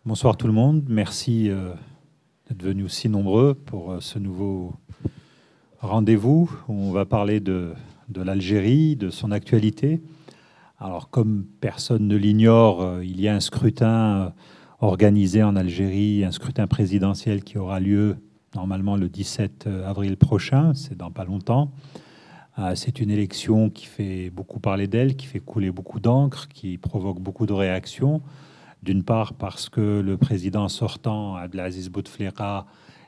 Bonsoir tout le monde. Merci d'être venus aussi nombreux pour ce nouveau rendez-vous où on va parler de l'Algérie, de son actualité. Alors, comme personne ne l'ignore, il y a un scrutin organisé en Algérie, un scrutin présidentiel qui aura lieu normalement le 17 avril prochain, c'est dans pas longtemps. C'est une élection qui fait beaucoup parler d'elle, qui fait couler beaucoup d'encre, qui provoque beaucoup de réactions. D'une part parce que le président sortant, Abdelaziz Bouteflika,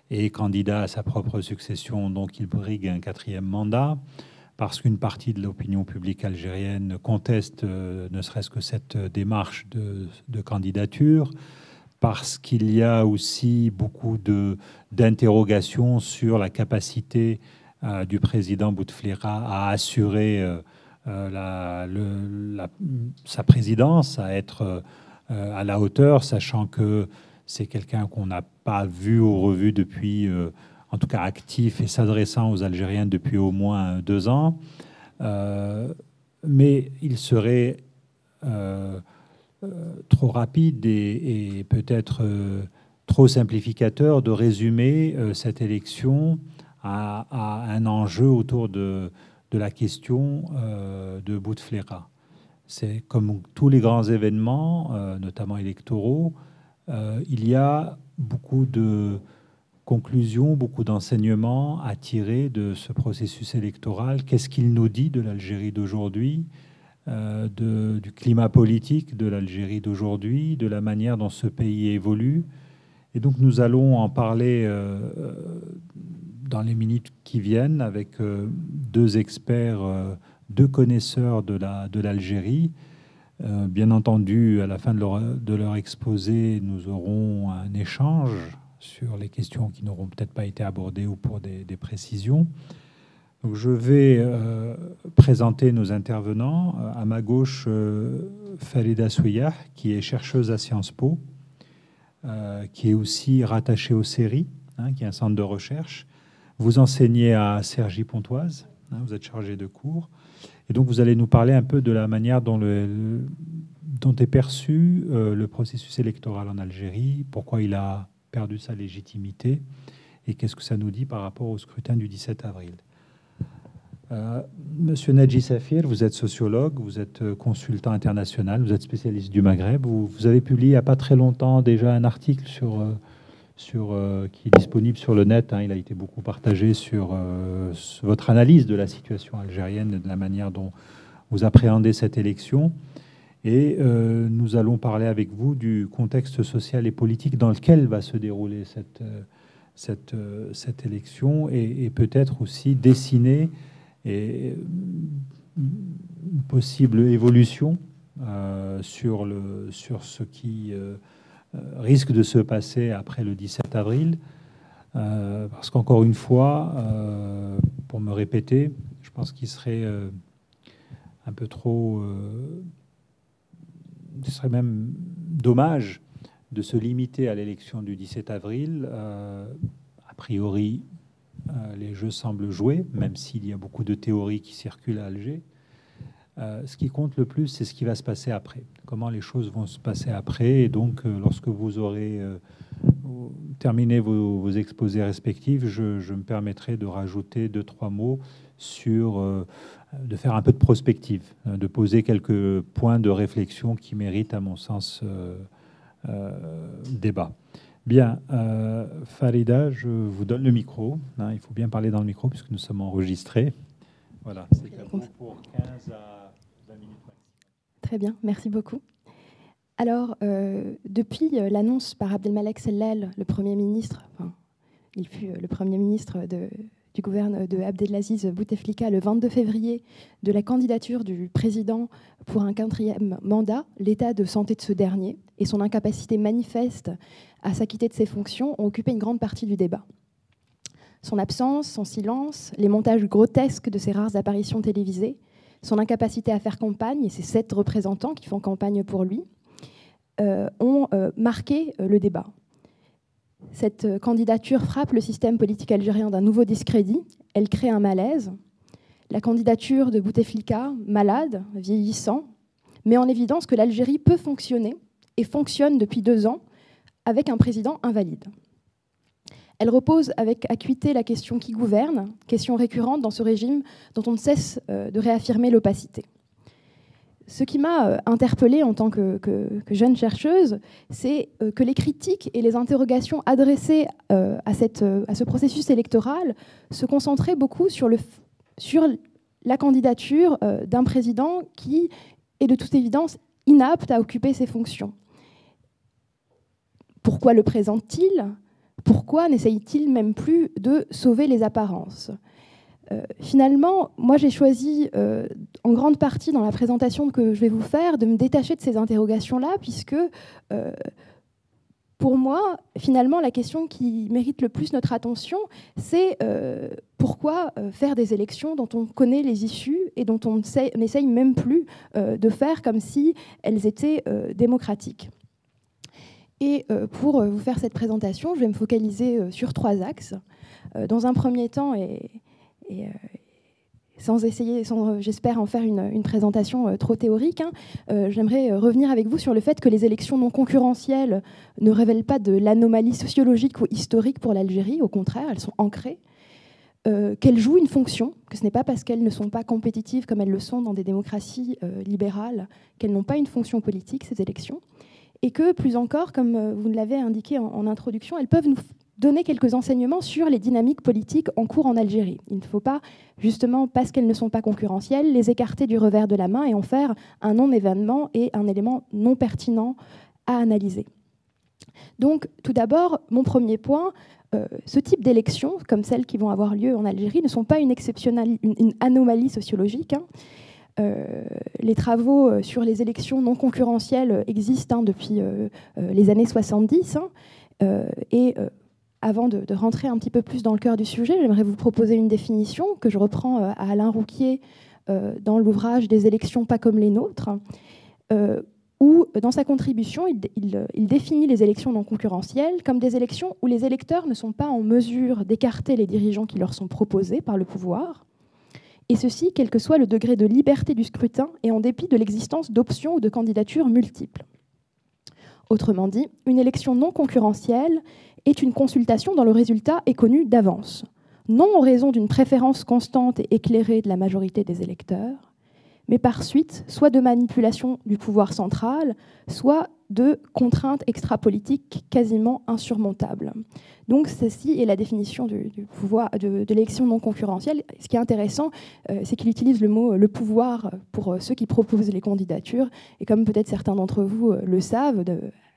est candidat à sa propre succession, donc il brigue un 4e mandat, parce qu'une partie de l'opinion publique algérienne conteste ne serait-ce que cette démarche de candidature, parce qu'il y a aussi beaucoup d'interrogations sur la capacité du président Bouteflika à assurer sa présidence, à être à la hauteur, sachant que c'est quelqu'un qu'on n'a pas vu ou revu depuis, en tout cas actif et s'adressant aux Algériens depuis au moins 2 ans. Mais il serait trop rapide et peut-être trop simplificateur de résumer cette élection à un enjeu autour de la question de Bouteflika. C'est comme tous les grands événements, notamment électoraux, il y a beaucoup de conclusions, beaucoup d'enseignements à tirer de ce processus électoral. Qu'est-ce qu'il nous dit de l'Algérie d'aujourd'hui, du climat politique de l'Algérie d'aujourd'hui, de la manière dont ce pays évolue? Et donc nous allons en parler dans les minutes qui viennent avec 2 experts, 2 connaisseurs de l'Algérie. Bien entendu, à la fin de leur exposé, nous aurons un échange sur les questions qui n'auront peut-être pas été abordées ou pour des précisions. Donc, je vais présenter nos intervenants. À ma gauche, Farida Souiah, qui est chercheuse à Sciences Po, qui est aussi rattachée au CERI, qui est un centre de recherche. Vous enseignez à Cergy-Pontoise, vous êtes chargé de cours. Et donc, vous allez nous parler un peu de la manière dont est perçu le processus électoral en Algérie, pourquoi il a perdu sa légitimité et qu'est-ce que ça nous dit par rapport au scrutin du 17 avril. Monsieur Nadji Safir, vous êtes sociologue, vous êtes consultant international, vous êtes spécialiste du Maghreb. Vous avez publié il n'y a pas très longtemps déjà un article qui est disponible sur le net. Il a été beaucoup partagé sur votre analyse de la situation algérienne, de la manière dont vous appréhendez cette élection. Et nous allons parler avec vous du contexte social et politique dans lequel va se dérouler cette élection et peut-être aussi dessiner une possible évolution sur ce qui risque de se passer après le 17 avril. Parce qu'encore une fois, pour me répéter, je pense qu'il serait un peu trop... ce serait même dommage de se limiter à l'élection du 17 avril. A priori, les jeux semblent jouer, même s'il y a beaucoup de théories qui circulent à Alger. Ce qui compte le plus, c'est ce qui va se passer après. Comment les choses vont se passer après. Et donc, lorsque vous aurez terminé vos exposés respectifs, je me permettrai de rajouter 2-3 mots de faire un peu de prospective, de poser quelques points de réflexion qui méritent, à mon sens, débat. Bien, Farida, je vous donne le micro. Il faut bien parler dans le micro puisque nous sommes enregistrés. Voilà, c'est à vous pour 15 à 20 minutes maximum. Très bien, merci beaucoup. Alors, depuis l'annonce par Abdelmalek Sellal, le Premier ministre, il fut le Premier ministre du gouvernement de Abdelaziz Bouteflika le 22 février, de la candidature du président pour un 4e mandat, l'état de santé de ce dernier et son incapacité manifeste à s'acquitter de ses fonctions ont occupé une grande partie du débat. Son absence, son silence, les montages grotesques de ses rares apparitions télévisées, son incapacité à faire campagne et ses 7 représentants qui font campagne pour lui ont marqué le débat. Cette candidature frappe le système politique algérien d'un nouveau discrédit. Elle crée un malaise. La candidature de Bouteflika, malade, vieillissant, met en évidence que l'Algérie peut fonctionner et fonctionne depuis 2 ans avec un président invalide. Elle repose avec acuité la question qui gouverne, question récurrente dans ce régime dont on ne cesse de réaffirmer l'opacité. Ce qui m'a interpellée en tant que jeune chercheuse, c'est que les critiques et les interrogations adressées à ce processus électoral se concentraient beaucoup sur la candidature d'un président qui est de toute évidence inapte à occuper ses fonctions. Pourquoi le présente-t-il ? Pourquoi n'essaye-t-il même plus de sauver les apparences ? Finalement, moi j'ai choisi en grande partie dans la présentation que je vais vous faire de me détacher de ces interrogations-là, puisque pour moi, finalement, la question qui mérite le plus notre attention, c'est pourquoi faire des élections dont on connaît les issues et dont on n'essaye même plus de faire comme si elles étaient démocratiques. Et pour vous faire cette présentation, je vais me focaliser sur 3 axes. Dans un premier temps, sans j'espère en faire une présentation trop théorique, j'aimerais revenir avec vous sur le fait que les élections non concurrentielles ne révèlent pas de l'anomalie sociologique ou historique pour l'Algérie, au contraire, elles sont ancrées, qu'elles jouent une fonction, que ce n'est pas parce qu'elles ne sont pas compétitives comme elles le sont dans des démocraties libérales, qu'elles n'ont pas une fonction politique, ces élections, et que, plus encore, comme vous l'avez indiqué en introduction, elles peuvent nous donner quelques enseignements sur les dynamiques politiques en cours en Algérie. Il ne faut pas, justement, parce qu'elles ne sont pas concurrentielles, les écarter du revers de la main et en faire un non-événement et un élément non pertinent à analyser. Donc, tout d'abord, mon premier point, ce type d'élections, comme celles qui vont avoir lieu en Algérie, ne sont pas une anomalie sociologique. Les travaux sur les élections non concurrentielles existent depuis les années 70. Avant de rentrer un petit peu plus dans le cœur du sujet, j'aimerais vous proposer une définition que je reprends à Alain Rouquier dans l'ouvrage « Des élections pas comme les nôtres », où, dans sa contribution, il définit les élections non concurrentielles comme des élections où les électeurs ne sont pas en mesure d'écarter les dirigeants qui leur sont proposés par le pouvoir, et ceci, quel que soit le degré de liberté du scrutin et en dépit de l'existence d'options ou de candidatures multiples. Autrement dit, une élection non concurrentielle est une consultation dont le résultat est connu d'avance, non en raison d'une préférence constante et éclairée de la majorité des électeurs, mais par suite soit de manipulation du pouvoir central, soit de contraintes extra-politiques quasiment insurmontables. Donc ceci est la définition du pouvoir de l'élection non concurrentielle. Ce qui est intéressant, c'est qu'il utilise le mot « le pouvoir » pour ceux qui proposent les candidatures, et comme peut-être certains d'entre vous le savent,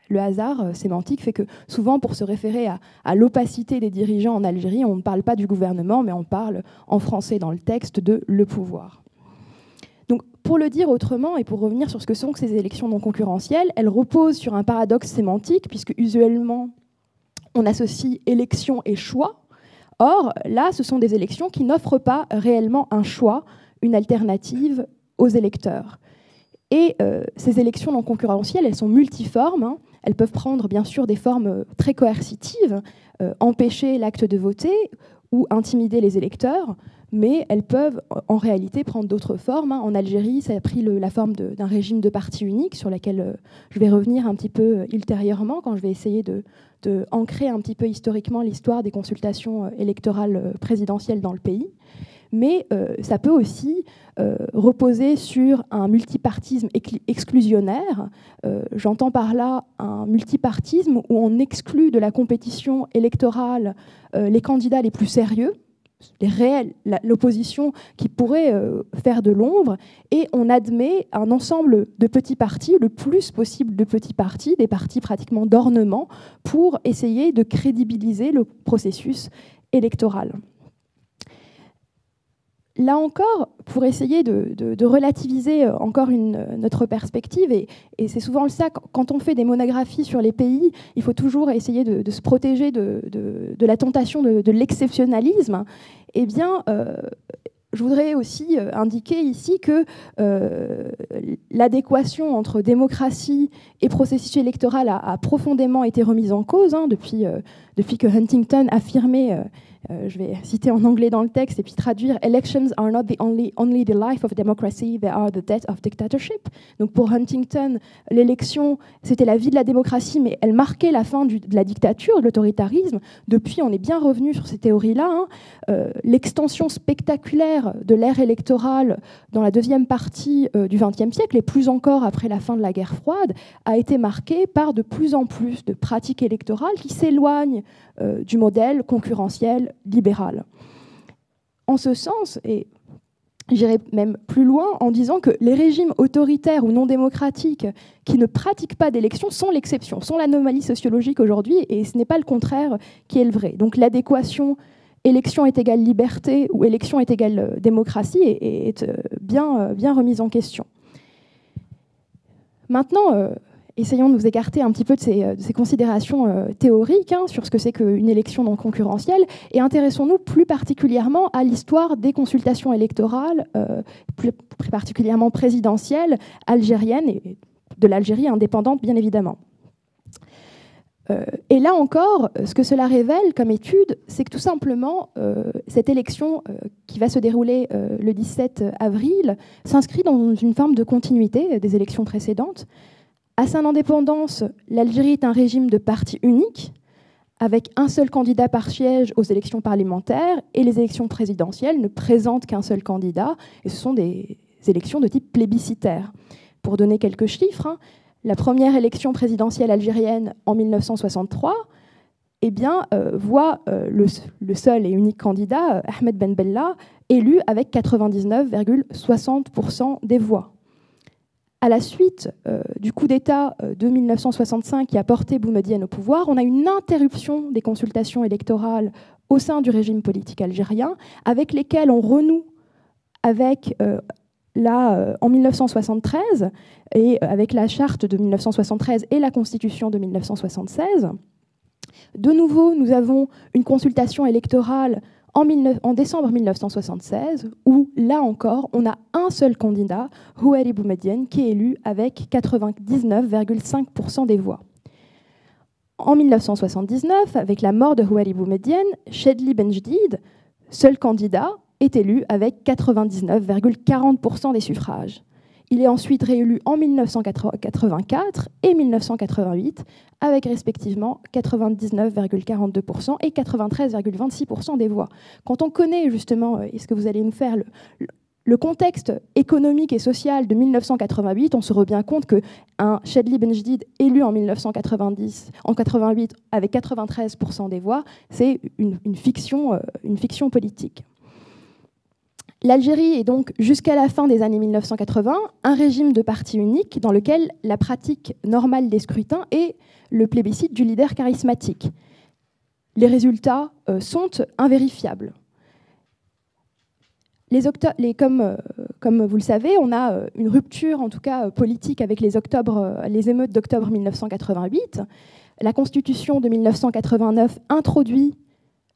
le hasard sémantique fait que souvent, pour se référer à l'opacité des dirigeants en Algérie, on ne parle pas du gouvernement, mais on parle en français dans le texte de « le pouvoir ». Donc, pour le dire autrement, et pour revenir sur ce que sont ces élections non concurrentielles, elles reposent sur un paradoxe sémantique, puisque usuellement, on associe élection et choix. Or, là, ce sont des élections qui n'offrent pas réellement un choix, une alternative aux électeurs. Et ces élections non concurrentielles, elles sont multiformes. Elles peuvent prendre, bien sûr, des formes très coercitives, empêcher l'acte de voter ou intimider les électeurs, mais elles peuvent en réalité prendre d'autres formes. En Algérie, ça a pris la forme d'un régime de parti unique, sur lequel je vais revenir un petit peu ultérieurement, quand je vais essayer de ancrer un petit peu historiquement l'histoire des consultations électorales présidentielles dans le pays. Mais ça peut aussi reposer sur un multipartisme exclusionnaire. J'entends par là un multipartisme où on exclut de la compétition électorale les candidats les plus sérieux, les réels, l'opposition qui pourrait faire de l'ombre, et on admet un ensemble de petits partis, le plus possible de petits partis, des partis pratiquement d'ornement, pour essayer de crédibiliser le processus électoral. Là encore, pour essayer de relativiser encore notre perspective, et c'est souvent le cas, quand on fait des monographies sur les pays, il faut toujours essayer de se protéger de la tentation de l'exceptionnalisme. Eh bien, je voudrais aussi indiquer ici que l'adéquation entre démocratie et processus électoral a profondément été remise en cause depuis que Huntington affirmait je vais citer en anglais dans le texte et puis traduire, elections are not only the life of democracy, they are the death of dictatorship. Donc pour Huntington, l'élection, c'était la vie de la démocratie, mais elle marquait la fin de la dictature, de l'autoritarisme. Depuis, on est bien revenu sur ces théories-là. L'extension spectaculaire de l'ère électorale dans la deuxième partie du XXe siècle, et plus encore après la fin de la guerre froide, a été marquée par de plus en plus de pratiques électorales qui s'éloignent du modèle concurrentiel libéral. En ce sens, et j'irai même plus loin en disant que les régimes autoritaires ou non démocratiques qui ne pratiquent pas d'élections sont l'exception, sont l'anomalie sociologique aujourd'hui, et ce n'est pas le contraire qui est le vrai. Donc l'adéquation élection est égale liberté ou élection est égale démocratie est bien remise en question. Maintenant, essayons de nous écarter un petit peu de ces considérations théoriques sur ce que c'est qu'une élection non concurrentielle et intéressons-nous plus particulièrement à l'histoire des consultations électorales, plus particulièrement présidentielles, algériennes et de l'Algérie indépendante, bien évidemment. Et là encore, ce que cela révèle comme étude, c'est que tout simplement, cette élection qui va se dérouler le 17 avril s'inscrit dans une forme de continuité des élections précédentes. À son indépendance, l'Algérie est un régime de parti unique, avec un seul candidat par siège aux élections parlementaires, et les élections présidentielles ne présentent qu'un seul candidat, et ce sont des élections de type plébiscitaire. Pour donner quelques chiffres, la première élection présidentielle algérienne en 1963 voit le seul et unique candidat, Ahmed Ben Bella, élu avec 99,60% des voix. À la suite du coup d'État de 1965 qui a porté Boumedienne au pouvoir, on a une interruption des consultations électorales au sein du régime politique algérien, avec lesquelles on renoue avec, en 1973, et avec la charte de 1973 et la constitution de 1976. De nouveau, nous avons une consultation électorale en décembre 1976, où, là encore, on a un seul candidat, Houari Boumedienne, qui est élu avec 99,5% des voix. En 1979, avec la mort de Houari Boumedienne, Chedli Benjdid, seul candidat, est élu avec 99,40% des suffrages. Il est ensuite réélu en 1984 et 1988, avec respectivement 99,42% et 93,26% des voix. Quand on connaît justement, et ce que vous allez nous faire, le contexte économique et social de 1988, on se rend bien compte qu'un Chedli Benjdid élu en 1988 avec 93% des voix, c'est une fiction politique. L'Algérie est donc, jusqu'à la fin des années 1980, un régime de parti unique dans lequel la pratique normale des scrutins est le plébiscite du leader charismatique. Les résultats sont invérifiables. Comme vous le savez, on a une rupture, en tout cas politique, avec les émeutes d'octobre 1988. La Constitution de 1989 introduit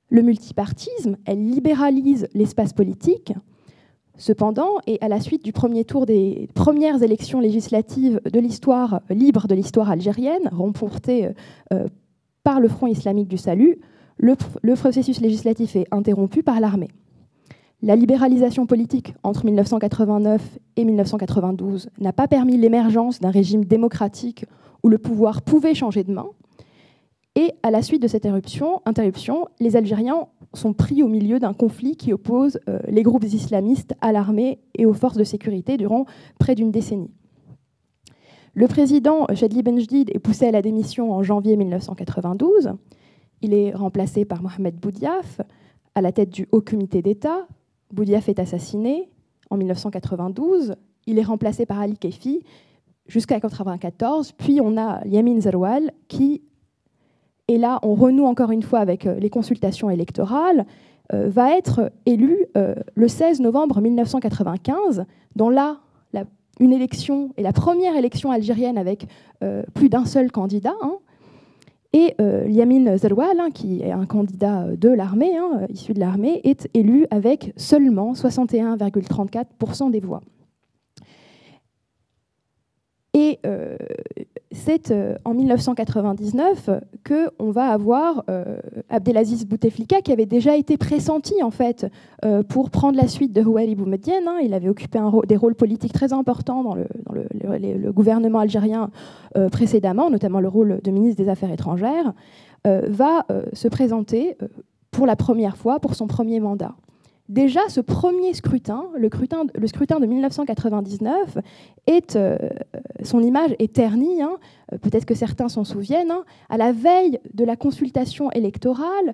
le multipartisme, elle libéralise l'espace politique. Cependant, et à la suite du premier tour des premières élections législatives de l'histoire libre de l'histoire algérienne, remportées par le Front islamique du salut, le processus législatif est interrompu par l'armée. La libéralisation politique entre 1989 et 1992 n'a pas permis l'émergence d'un régime démocratique où le pouvoir pouvait changer de main. Et à la suite de cette interruption, les Algériens sont pris au milieu d'un conflit qui oppose les groupes islamistes à l'armée et aux forces de sécurité durant près d'une décennie. Le président Chedli Benjdid est poussé à la démission en janvier 1992. Il est remplacé par Mohamed Boudiaf à la tête du Haut Comité d'État. Boudiaf est assassiné en 1992. Il est remplacé par Ali Keifi jusqu'à 1994. Puis on a Yamin Zeroual qui... Et là, on renoue encore une fois avec les consultations électorales, va être élu le 16 novembre 1995, dont là, une élection, et la première élection algérienne avec plus d'un seul candidat. Et Yamin Zeroual, qui est un candidat de l'armée, issu de l'armée, est élu avec seulement 61,34% des voix. Et c'est en 1999 qu'on va avoir Abdelaziz Bouteflika, qui avait déjà été pressenti en fait pour prendre la suite de Houari Boumedienne. Il avait occupé des rôles politiques très importants dans le gouvernement algérien précédemment, notamment le rôle de ministre des Affaires étrangères, va se présenter pour la première fois pour son premier mandat. Déjà, ce premier scrutin, le scrutin de 1999, son image est ternie, peut-être que certains s'en souviennent, à la veille de la consultation électorale,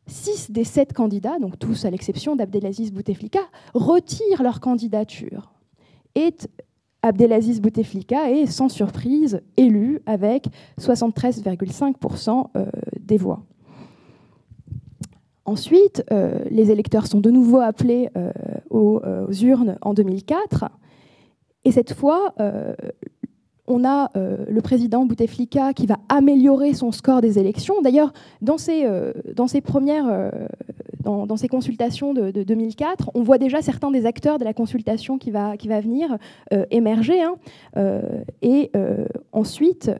6 des 7 candidats, donc tous à l'exception d'Abdelaziz Bouteflika, retirent leur candidature. Et Abdelaziz Bouteflika est, sans surprise, élu avec 73,5% des voix. Ensuite, les électeurs sont de nouveau appelés aux urnes en 2004. Et cette fois, on a le président Bouteflika qui va améliorer son score des élections. D'ailleurs, dans ses consultations de 2004, on voit déjà certains des acteurs de la consultation qui va venir émerger. Ensuite,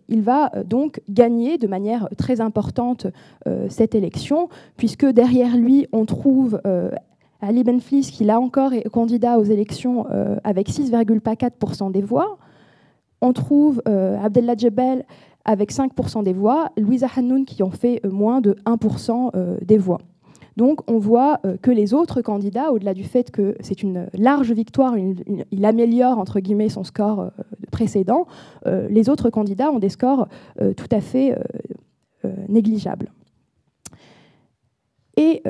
il va donc gagner de manière très importante cette élection, puisque derrière lui, on trouve Ali Benflis, qui là encore est candidat aux élections avec 6,4% des voix. On trouve Abdellah Djebel avec 5% des voix, Louisa Hannoun qui ont fait moins de 1% des voix. Donc on voit que les autres candidats, au-delà du fait que c'est une large victoire, il améliore entre guillemets son score précédent, les autres candidats ont des scores tout à fait négligeables. Et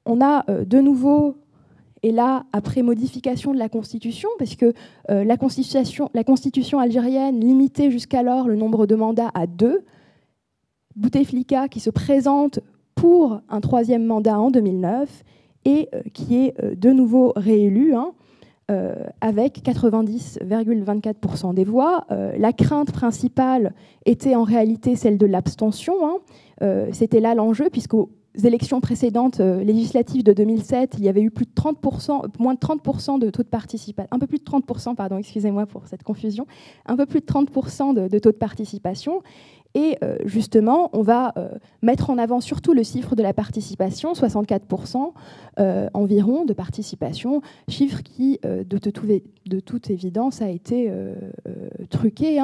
on a de nouveau... Et là, après modification de la Constitution, parce que la Constitution algérienne limitait jusqu'alors le nombre de mandats à 2, Bouteflika qui se présente pour un 3e mandat en 2009 et qui est de nouveau réélu avec 90,24% des voix. La crainte principale était en réalité celle de l'abstention. C'était là l'enjeu, puisqu'aux élections précédentes législatives de 2007, il y avait eu plus de 30%, moins de 30% de taux de participation, un peu plus de 30%, pardon, excusez-moi pour cette confusion, un peu plus de 30% de taux de participation. Et justement, on va mettre en avant surtout le chiffre de la participation, 64% environ de participation, chiffre qui, de toute évidence, a été truqué.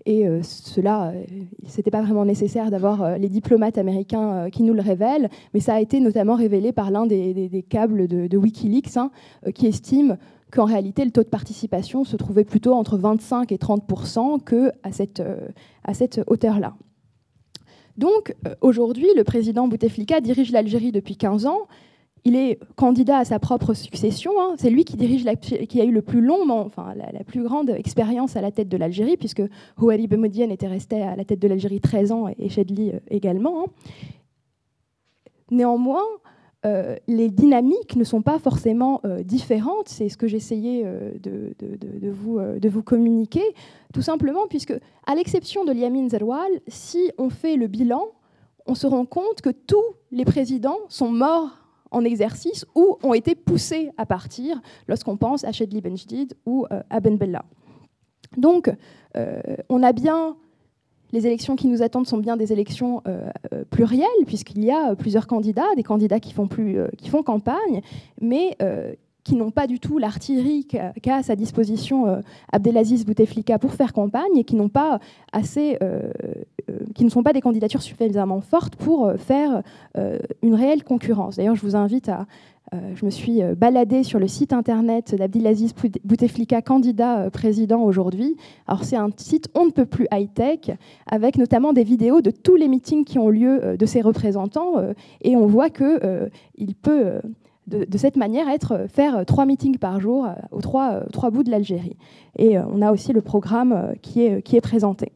Et cela, c'était pas vraiment nécessaire d'avoir les diplomates américains qui nous le révèlent, mais ça a été notamment révélé par l'un des câbles de Wikileaks, qui estime qu'en réalité, le taux de participation se trouvait plutôt entre 25 et 30% qu'à cette hauteur-là. Donc, aujourd'hui, le président Bouteflika dirige l'Algérie depuis 15 ans. Il est candidat à sa propre succession. C'est lui qui qui a eu le plus long, enfin, la plus grande expérience à la tête de l'Algérie, puisque Houari Boumedienne était resté à la tête de l'Algérie 13 ans et Chedli également. Néanmoins, les dynamiques ne sont pas forcément différentes. C'est ce que j'essayais de vous communiquer, tout simplement puisque, à l'exception de Yamin Zeroual, si on fait le bilan, on se rend compte que tous les présidents sont morts en exercice ou ont été poussés à partir lorsqu'on pense à Chedli Benjedid ou à Ben Bella. Donc, on a bien... Les élections qui nous attendent sont bien des élections plurielles, puisqu'il y a plusieurs candidats, des candidats qui font campagne, mais qui n'ont pas du tout l'artillerie qu'a à sa disposition Abdelaziz Bouteflika pour faire campagne et qui n'ont pas qui ne sont pas des candidatures suffisamment fortes pour faire une réelle concurrence. D'ailleurs, je vous invite à... je me suis baladée sur le site internet d'Abdelaziz Bouteflika, candidat président aujourd'hui. Alors c'est un site on ne peut plus high-tech, avec notamment des vidéos de tous les meetings qui ont lieu de ses représentants, et on voit qu'il peut, de cette manière, faire 3 meetings par jour aux trois bouts de l'Algérie. Et on a aussi le programme qui est présenté.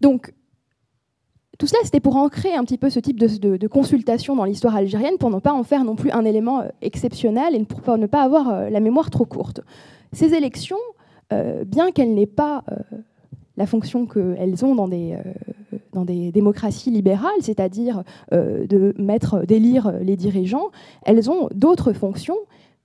Donc, tout cela, c'était pour ancrer un petit peu ce type de consultation dans l'histoire algérienne, pour ne pas en faire non plus un élément exceptionnel et pour ne pas avoir la mémoire trop courte. Ces élections, bien qu'elles n'aient pas la fonction qu'elles ont dans des démocraties libérales, c'est-à-dire d'élire les dirigeants, elles ont d'autres fonctions.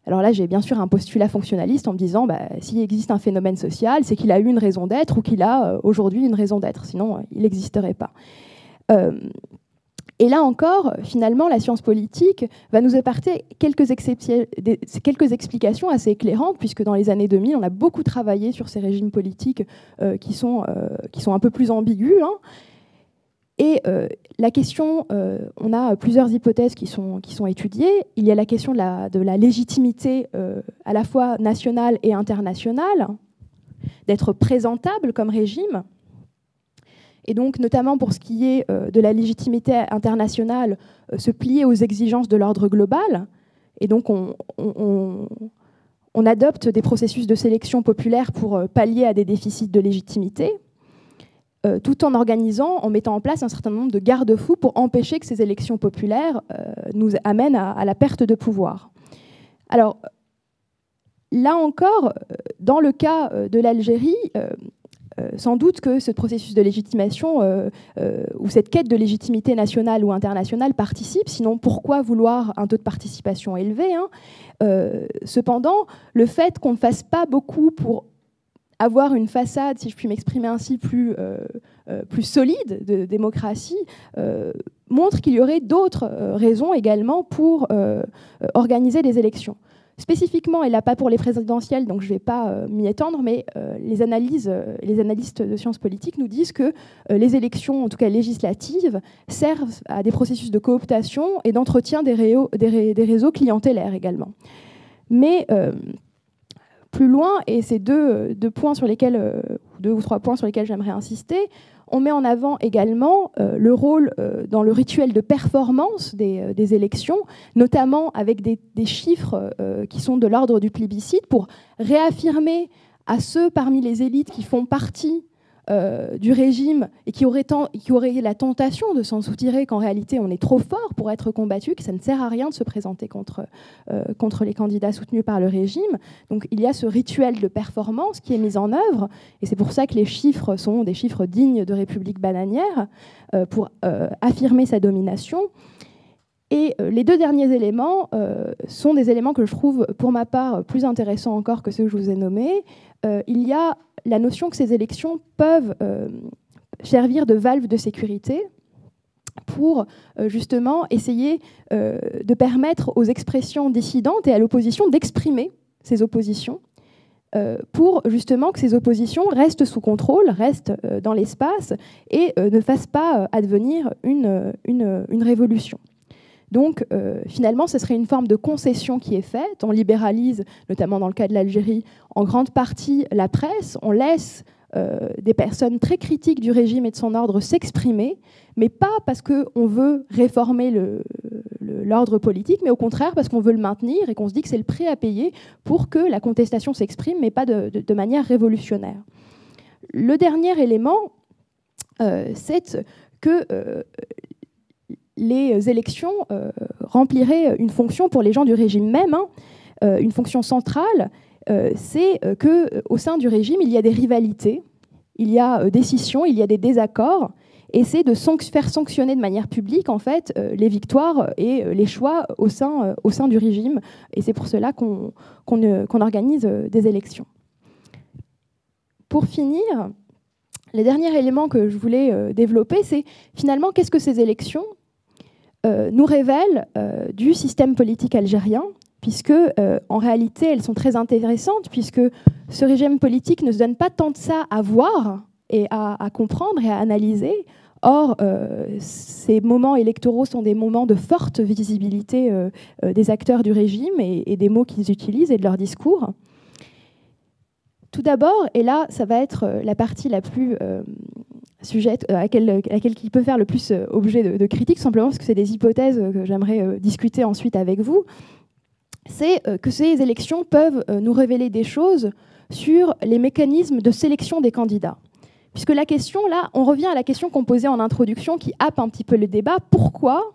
Alors là, j'ai bien sûr un postulat fonctionnaliste en me disant, s'il existe un phénomène social, c'est qu'il a eu une raison d'être ou qu'il a aujourd'hui une raison d'être, sinon il n'existerait pas. Et là encore, finalement, la science politique va nous apporter quelques explications assez éclairantes, puisque dans les années 2000, on a beaucoup travaillé sur ces régimes politiques qui sont un peu plus ambigus. Hein. Et la question, on a plusieurs hypothèses qui sont étudiées. Il y a la question de la légitimité à la fois nationale et internationale, d'être présentable comme régime. Et donc, notamment pour ce qui est de la légitimité internationale, se plier aux exigences de l'ordre global. Et donc, on adopte des processus de sélection populaire pour pallier à des déficits de légitimité, tout en organisant, en mettant en place un certain nombre de garde-fous pour empêcher que ces élections populaires nous amènent à la perte de pouvoir. Alors, là encore, dans le cas de l'Algérie, sans doute que ce processus de légitimation ou cette quête de légitimité nationale ou internationale participe, sinon pourquoi vouloir un taux de participation élevé, hein. Cependant, le fait qu'on ne fasse pas beaucoup pour avoir une façade, si je puis m'exprimer ainsi, plus solide de démocratie, montre qu'il y aurait d'autres raisons également pour organiser des élections. Spécifiquement, et là pas pour les présidentielles, donc je ne vais pas m'y étendre, mais les analystes de sciences politiques nous disent que les élections, en tout cas législatives, servent à des processus de cooptation et d'entretien des réseaux clientélaires également. Mais plus loin, et c'est deux ou trois points sur lesquels j'aimerais insister, on met en avant également le rôle dans le rituel de performance des élections, notamment avec des chiffres qui sont de l'ordre du plébiscite, pour réaffirmer à ceux parmi les élites qui font partie du régime et qui auraient la tentation de s'en soutirer qu'en réalité on est trop fort pour être combattu, que ça ne sert à rien de se présenter contre les candidats soutenus par le régime. Donc il y a ce rituel de performance qui est mis en œuvre, et c'est pour ça que les chiffres sont des chiffres dignes de République bananière, pour affirmer sa domination. Et les deux derniers éléments sont des éléments que je trouve, pour ma part, plus intéressants encore que ceux que je vous ai nommés. Il y a la notion que ces élections peuvent servir de valve de sécurité pour justement essayer de permettre aux expressions dissidentes et à l'opposition d'exprimer ces oppositions, pour justement que ces oppositions restent sous contrôle, restent dans l'espace et ne fassent pas advenir une révolution. Donc, finalement, ce serait une forme de concession qui est faite. On libéralise, notamment dans le cas de l'Algérie, en grande partie la presse. On laisse des personnes très critiques du régime et de son ordre s'exprimer, mais pas parce qu'on veut réformer l'ordre politique, mais au contraire parce qu'on veut le maintenir et qu'on se dit que c'est le prix à payer pour que la contestation s'exprime, mais pas de manière révolutionnaire. Le dernier élément, c'est que les élections rempliraient une fonction pour les gens du régime même, hein, une fonction centrale, c'est qu'au sein du régime, il y a des rivalités, il y a des scissions, il y a des désaccords, et c'est de faire sanctionner de manière publique en fait, les victoires et les choix au sein du régime, et c'est pour cela qu'on organise des élections. Pour finir, les derniers éléments que je voulais développer, c'est finalement qu'est-ce que ces élections nous révèlent du système politique algérien, puisque en réalité elles sont très intéressantes, puisque ce régime politique ne se donne pas tant de ça à voir et à comprendre et à analyser. Or, ces moments électoraux sont des moments de forte visibilité des acteurs du régime et des mots qu'ils utilisent et de leur discours. Tout d'abord, et là ça va être la partie la plus sujette, à laquelle il peut faire le plus objet de critique, simplement parce que c'est des hypothèses que j'aimerais discuter ensuite avec vous, c'est que ces élections peuvent nous révéler des choses sur les mécanismes de sélection des candidats. Puisque la question, là, on revient à la question qu'on posait en introduction, qui happe un petit peu le débat. Pourquoi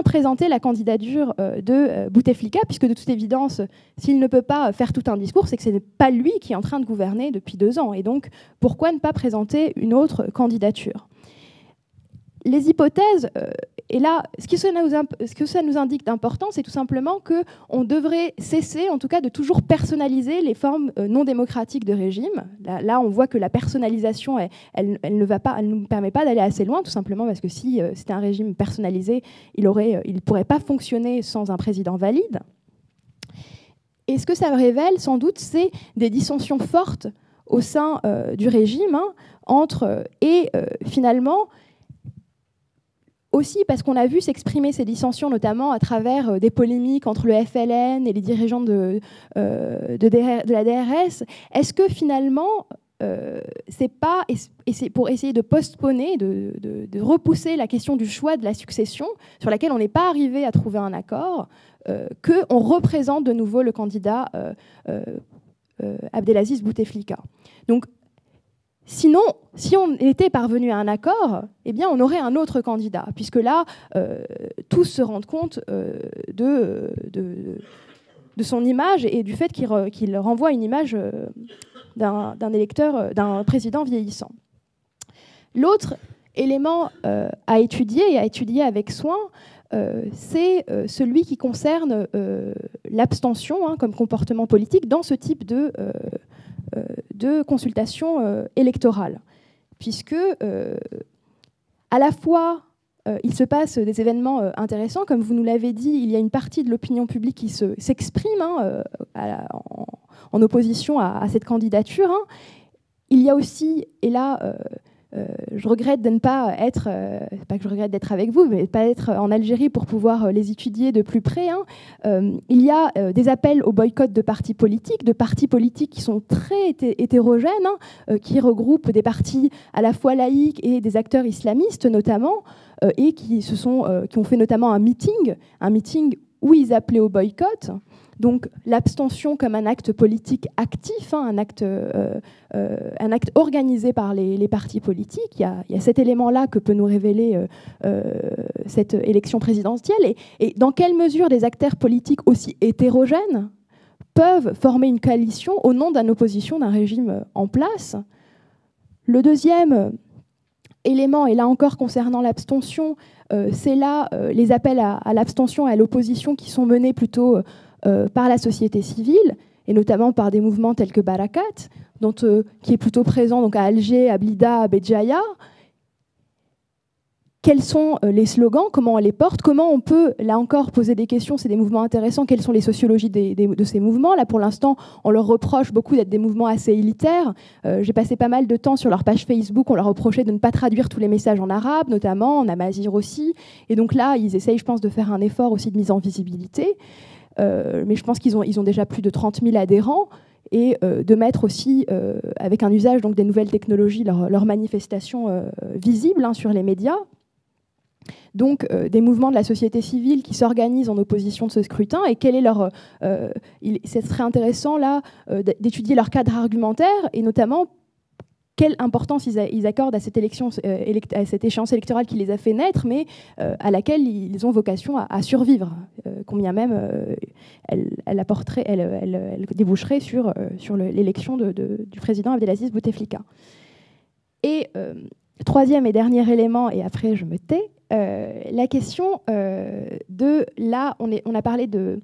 présenter la candidature de Bouteflika, puisque de toute évidence, s'il ne peut pas faire tout un discours, c'est que ce n'est pas lui qui est en train de gouverner depuis 2 ans. Et donc, pourquoi ne pas présenter une autre candidature ? les hypothèses, et là, ce que ça nous indique d'important, c'est tout simplement qu'on devrait cesser, en tout cas, de toujours personnaliser les formes non démocratiques de régime. Là, on voit que la personnalisation, elle ne nous permet pas d'aller assez loin, tout simplement parce que si c'était un régime personnalisé, il ne pourrait pas fonctionner sans un président valide. Et ce que ça révèle, sans doute, c'est des dissensions fortes au sein du régime, finalement, aussi parce qu'on a vu s'exprimer ces dissensions, notamment à travers des polémiques entre le FLN et les dirigeants de la DRS. Est-ce que finalement, c'est pour essayer de postponer, de repousser la question du choix de la succession, sur laquelle on n'est pas arrivé à trouver un accord, qu'on représente de nouveau le candidat Abdelaziz Bouteflika. Donc, sinon, si on était parvenu à un accord, eh bien, on aurait un autre candidat, puisque là, tous se rendent compte de son image et du fait qu'il renvoie une image d'un électeur, d'un président vieillissant. L'autre élément à étudier avec soin, c'est celui qui concerne l'abstention comme comportement politique dans ce type de consultation électorale, puisque à la fois il se passe des événements intéressants, comme vous nous l'avez dit, il y a une partie de l'opinion publique qui s'exprime en opposition à cette candidature. Il y a aussi, et là je regrette de ne pas être, pas que je regrette d'être avec vous, mais pas être en Algérie pour pouvoir les étudier de plus près. Il y a des appels au boycott de partis politiques qui sont très hétérogènes, qui regroupent des partis à la fois laïques et des acteurs islamistes notamment, et qui ont fait notamment un meeting où ils appelaient au boycott. Donc l'abstention comme un acte politique actif, un acte organisé par les partis politiques. Il y a cet élément-là que peut nous révéler cette élection présidentielle. Et dans quelle mesure des acteurs politiques aussi hétérogènes peuvent former une coalition au nom d'une opposition d'un régime en place. Le deuxième élément, et là encore concernant l'abstention, c'est là les appels à l'abstention et à l'opposition qui sont menés plutôt par la société civile, et notamment par des mouvements tels que Barakat, qui est plutôt présent donc, à Alger, à Blida, à Béjaïa. Quels sont les slogans? Comment on les porte? Comment on peut, là encore, poser des questions? C'est des mouvements intéressants. Quelles sont les sociologies de ces mouvements? Là, pour l'instant, on leur reproche beaucoup d'être des mouvements assez élitaires. J'ai passé pas mal de temps sur leur page Facebook. On leur reprochait de ne pas traduire tous les messages en arabe, notamment, en amazigh aussi. Et donc là, ils essayent, je pense, de faire un effort aussi de mise en visibilité. Mais je pense qu'ils ont déjà plus de 30 000 adhérents, et de mettre aussi, avec un usage donc, des nouvelles technologies, leurs manifestations visibles sur les médias. Donc des mouvements de la société civile qui s'organisent en opposition de ce scrutin, et quel est leur... ce serait intéressant là d'étudier leur cadre argumentaire, et notamment quelle importance ils accordent à cette échéance électorale qui les a fait naître, mais à laquelle ils ont vocation à survivre, combien même elle déboucherait sur l'élection du président Abdelaziz Bouteflika. Et troisième et dernier élément, et après je me tais, la question de... Là, on a parlé de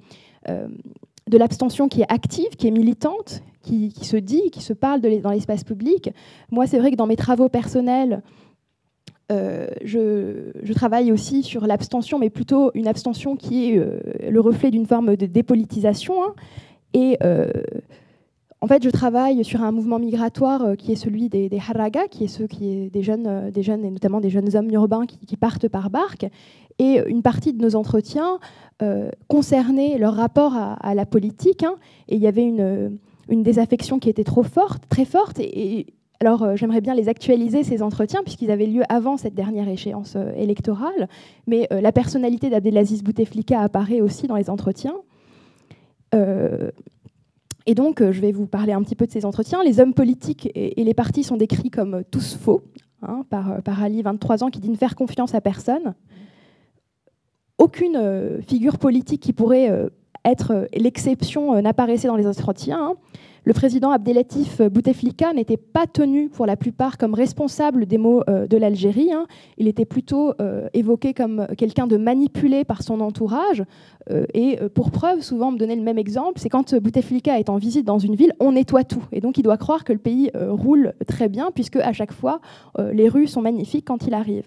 l'abstention qui est active, qui est militante, qui se dit, qui se parle dans l'espace public. Moi, c'est vrai que dans mes travaux personnels, je travaille aussi sur l'abstention, mais plutôt une abstention qui est le reflet d'une forme de dépolitisation. Et en fait, je travaille sur un mouvement migratoire qui est celui des Haraga, qui est des jeunes, et notamment des jeunes hommes urbains qui partent par barque. Et une partie de nos entretiens concernait leur rapport à la politique. Et il y avait une désaffection qui était très forte. Et alors, j'aimerais bien les actualiser, ces entretiens, puisqu'ils avaient lieu avant cette dernière échéance électorale. Mais la personnalité d'Abdelaziz Bouteflika apparaît aussi dans les entretiens. Et donc, je vais vous parler un petit peu de ces entretiens. Les hommes politiques et les partis sont décrits comme tous faux, par Ali, 23 ans, qui dit ne faire confiance à personne. Aucune figure politique qui pourrait être l'exception n'apparaissait dans les entretiens. le président Abdelatif Bouteflika n'était pas tenu pour la plupart comme responsable des maux de l'Algérie. Hein. Il était plutôt évoqué comme quelqu'un de manipulé par son entourage. Et pour preuve, souvent on me donnait le même exemple, c'est quand Bouteflika est en visite dans une ville, on nettoie tout. Et donc il doit croire que le pays roule très bien, puisque à chaque fois, les rues sont magnifiques quand il arrive.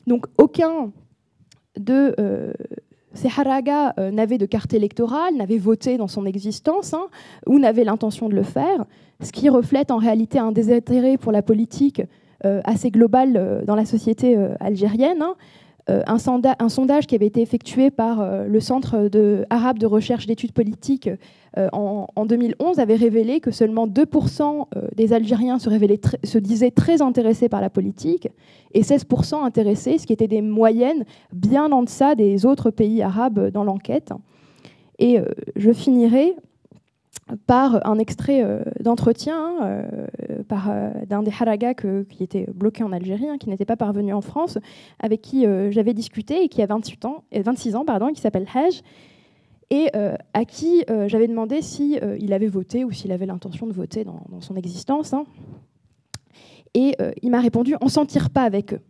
Donc aucun de ces haragas n'avait de carte électorale, n'avait voté dans son existence, hein, ou n'avait l'intention de le faire, ce qui reflète en réalité un désintérêt pour la politique assez global dans la société algérienne. Hein. Un sondage qui avait été effectué par le Centre arabe de recherche d'études politiques en 2011 avait révélé que seulement 2% des Algériens se disaient très intéressés par la politique et 16% intéressés, ce qui était des moyennes bien en deçà des autres pays arabes dans l'enquête. Et je finirai par un extrait d'entretien d'un des haragas qui était bloqué en Algérie, hein, qui n'était pas parvenu en France, avec qui j'avais discuté et qui a 26 ans, qui s'appelle Haj, et à qui j'avais demandé s'il avait voté ou s'il avait l'intention de voter dans son existence. Hein. Et il m'a répondu « on s'en tire pas avec eux »,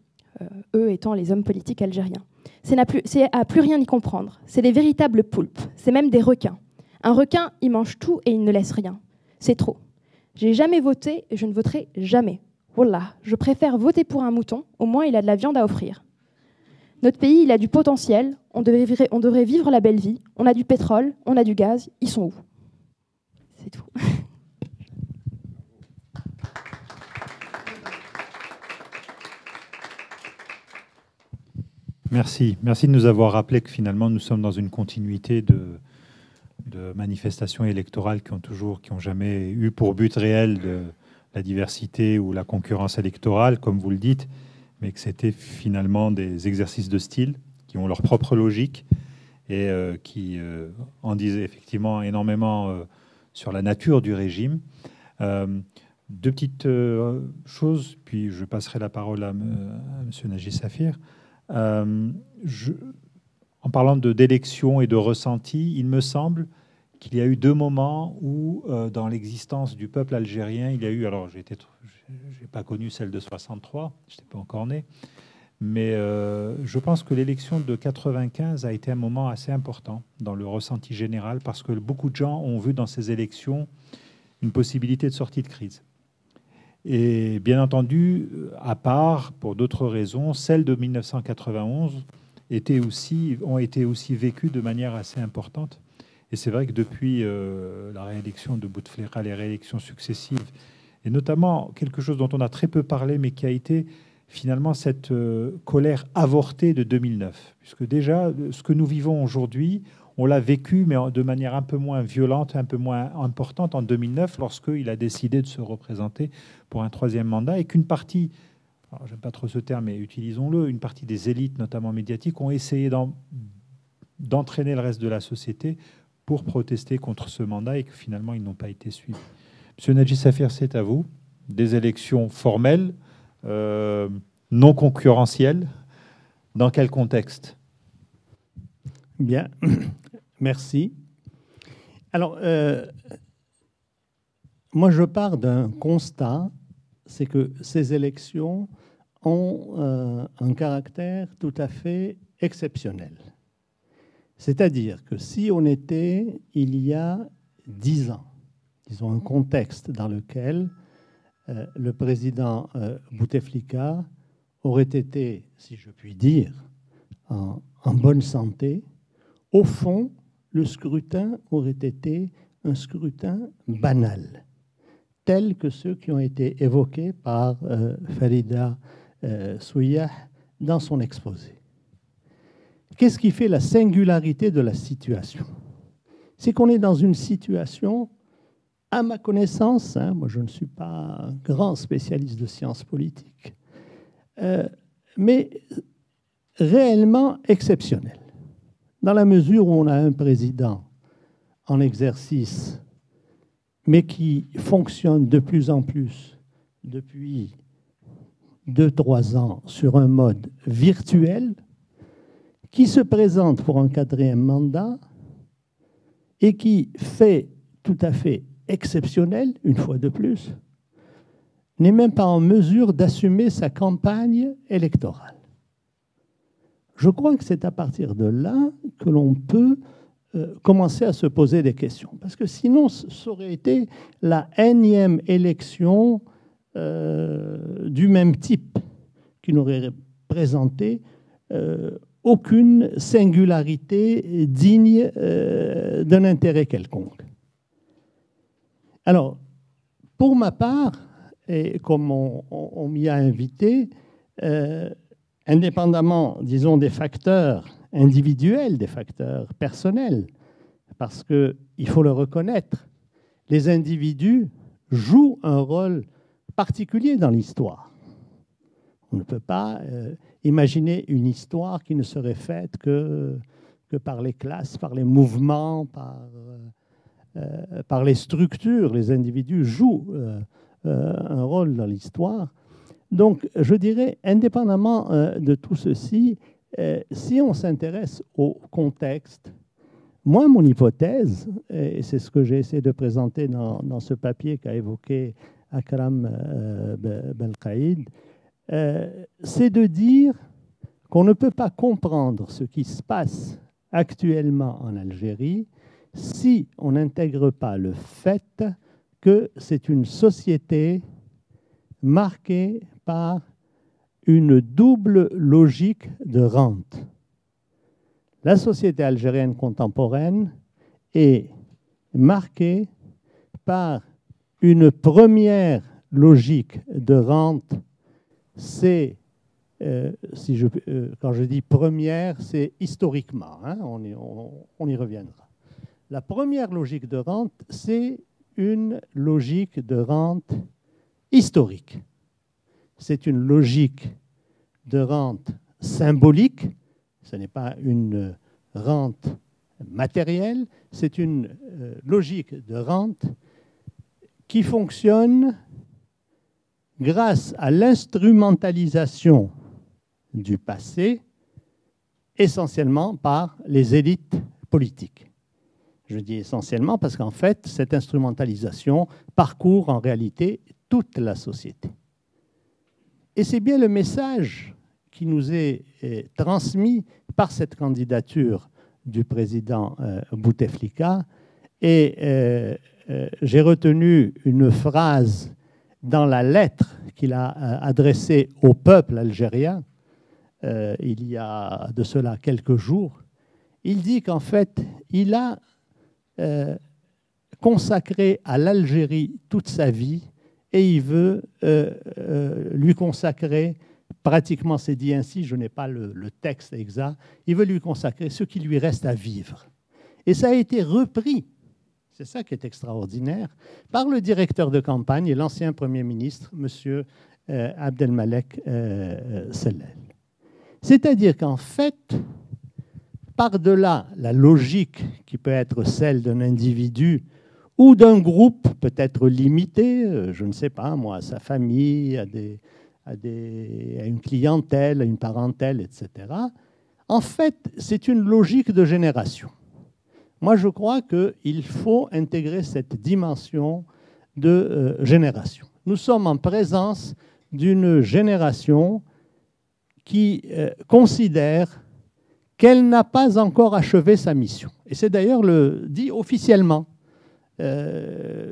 eux étant les hommes politiques algériens. C'est à plus rien y comprendre. C'est des véritables poulpes, c'est même des requins. Un requin, il mange tout et il ne laisse rien. C'est trop. J'ai jamais voté et je ne voterai jamais. Wallah, je préfère voter pour un mouton, au moins il a de la viande à offrir. Notre pays, il a du potentiel, on devrait vivre la belle vie, on a du pétrole, on a du gaz, ils sont où? C'est tout. Merci. Merci de nous avoir rappelé que finalement nous sommes dans une continuité de manifestations électorales qui ont jamais eu pour but réel de la diversité ou la concurrence électorale, comme vous le dites, mais que c'était finalement des exercices de style qui ont leur propre logique et qui en disaient effectivement énormément sur la nature du régime. Deux petites choses, puis je passerai la parole à M. Naji Safir. En parlant d'élections et de ressenti, il me semble qu'il y a eu deux moments où, dans l'existence du peuple algérien, il y a eu, alors j'ai pas connu celle de 63, je n'étais pas encore né, mais je pense que l'élection de 95 a été un moment assez important dans le ressenti général, parce que beaucoup de gens ont vu dans ces élections une possibilité de sortie de crise. Et bien entendu, à part, pour d'autres raisons, celles de 1991 ont été aussi vécues de manière assez importante. Et c'est vrai que depuis la réélection de Bouteflika, les réélections successives, et notamment quelque chose dont on a très peu parlé, mais qui a été finalement cette colère avortée de 2009. Puisque déjà, ce que nous vivons aujourd'hui, on l'a vécu, mais de manière un peu moins violente, un peu moins importante en 2009, lorsqu'il a décidé de se représenter pour un troisième mandat, et qu'une partie, alors j'aime pas trop ce terme, mais utilisons-le, une partie des élites, notamment médiatiques, ont essayé d'entraîner le reste de la société pour protester contre ce mandat et que finalement, ils n'ont pas été suivis. Monsieur Naji Safir, c'est à vous. Des élections formelles, non concurrentielles. Dans quel contexte? Bien, merci. Alors, moi, je pars d'un constat, c'est que ces élections ont un caractère tout à fait exceptionnel. C'est-à-dire que si on était, il y a 10 ans, disons un contexte dans lequel le président Bouteflika aurait été, si je puis dire, en bonne santé, au fond, le scrutin aurait été un scrutin banal, tel que ceux qui ont été évoqués par Farida Souiah dans son exposé. Qu'est-ce qui fait la singularité de la situation? C'est qu'on est dans une situation, à ma connaissance, hein, moi je ne suis pas un grand spécialiste de sciences politiques, mais réellement exceptionnelle, dans la mesure où on a un président en exercice, mais qui fonctionne de plus en plus depuis 2-3 ans sur un mode virtuel, qui se présente pour un 4e mandat et qui fait tout à fait exceptionnel, une fois de plus, n'est même pas en mesure d'assumer sa campagne électorale. Je crois que c'est à partir de là que l'on peut commencer à se poser des questions. Parce que sinon, ça aurait été la énième élection du même type, qui n'aurait présenté aucune singularité digne d'un intérêt quelconque. Alors, pour ma part, et comme on m'y a invité, indépendamment, disons, des facteurs individuels, des facteurs personnels, parce qu'il faut le reconnaître, les individus jouent un rôle particulier dans l'histoire. On ne peut pas imaginer une histoire qui ne serait faite que par les classes, par les mouvements, par les structures. Les individus jouent un rôle dans l'histoire. Donc, je dirais, indépendamment de tout ceci, si on s'intéresse au contexte, moi, mon hypothèse, et c'est ce que j'ai essayé de présenter dans ce papier qu'a évoqué Akram Belkaïd, c'est de dire qu'on ne peut pas comprendre ce qui se passe actuellement en Algérie si on n'intègre pas le fait que c'est une société marquée par une double logique de rente. La société algérienne contemporaine est marquée par une première logique de rente. C'est, quand je dis première, c'est historiquement, hein, on y reviendra. La première logique de rente, c'est une logique de rente historique. C'est une logique de rente symbolique, ce n'est pas une rente matérielle, c'est une logique de rente qui fonctionne grâce à l'instrumentalisation du passé, essentiellement par les élites politiques. Je dis essentiellement parce qu'en fait, cette instrumentalisation parcourt en réalité toute la société. Et c'est bien le message qui nous est transmis par cette candidature du président Bouteflika. Et j'ai retenu une phrase dans la lettre qu'il a adressée au peuple algérien il y a de cela quelques jours. Il dit qu'en fait, il a consacré à l'Algérie toute sa vie et il veut lui consacrer, pratiquement c'est dit ainsi, je n'ai pas le texte exact, il veut lui consacrer ce qui lui reste à vivre. Et ça a été repris, c'est ça qui est extraordinaire, par le directeur de campagne et l'ancien Premier ministre, M. Abdelmalek Sellel. C'est-à-dire qu'en fait, par-delà la logique qui peut être celle d'un individu ou d'un groupe peut-être limité, je ne sais pas moi, à sa famille, à une clientèle, à une parentèle, etc. En fait, c'est une logique de génération. Moi, je crois qu'il faut intégrer cette dimension de génération. Nous sommes en présence d'une génération qui considère qu'elle n'a pas encore achevé sa mission. Et c'est d'ailleurs dit officiellement.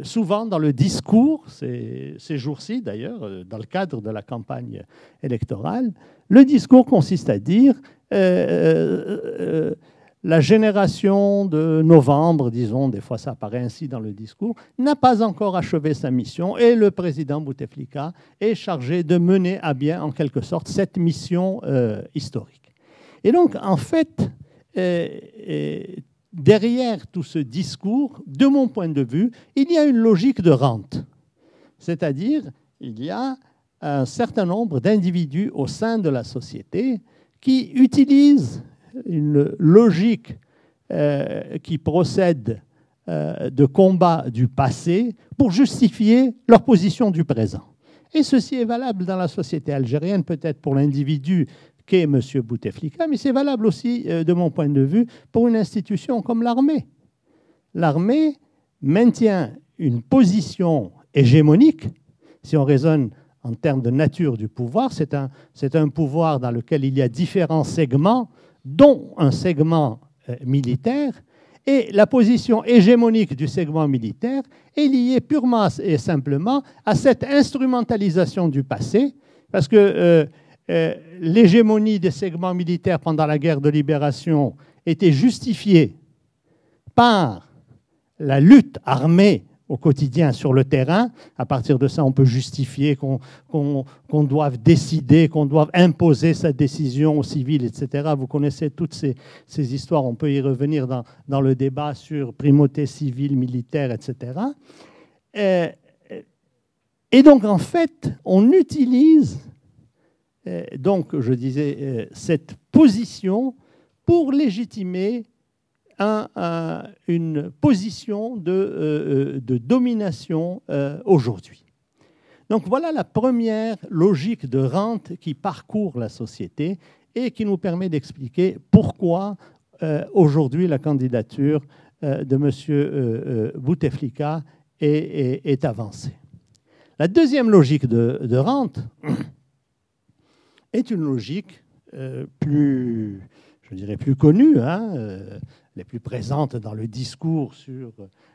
Souvent dans le discours, ces jours-ci d'ailleurs, dans le cadre de la campagne électorale, le discours consiste à dire la génération de novembre, disons, des fois ça apparaît ainsi dans le discours, n'a pas encore achevé sa mission et le président Bouteflika est chargé de mener à bien en quelque sorte cette mission historique. Et donc en fait, derrière tout ce discours, de mon point de vue, il y a une logique de rente. C'est-à-dire, il y a un certain nombre d'individus au sein de la société qui utilisent une logique qui procède de combats du passé pour justifier leur position du présent. Et ceci est valable dans la société algérienne, peut-être pour l'individu qu'est M. Bouteflika, mais c'est valable aussi, de mon point de vue, pour une institution comme l'armée. L'armée maintient une position hégémonique. Si on raisonne en termes de nature du pouvoir, c'est un pouvoir dans lequel il y a différents segments, dont un segment militaire. Et la position hégémonique du segment militaire est liée purement et simplement à cette instrumentalisation du passé, parce que l'hégémonie des segments militaires pendant la guerre de libération était justifiée par la lutte armée au quotidien sur le terrain. À partir de ça, on peut justifier qu'on doive décider, qu'on doive imposer sa décision aux civils, etc. Vous connaissez toutes ces histoires, on peut y revenir dans le débat sur primauté civile, militaire, etc. Et donc, en fait, on utilise, donc, je disais, cette position pour légitimer une position de domination aujourd'hui. Donc voilà la première logique de rente qui parcourt la société et qui nous permet d'expliquer pourquoi aujourd'hui la candidature de M. Bouteflika est avancée. La deuxième logique de rente est une logique plus, je dirais, plus connue, les plus présentes dans le discours sur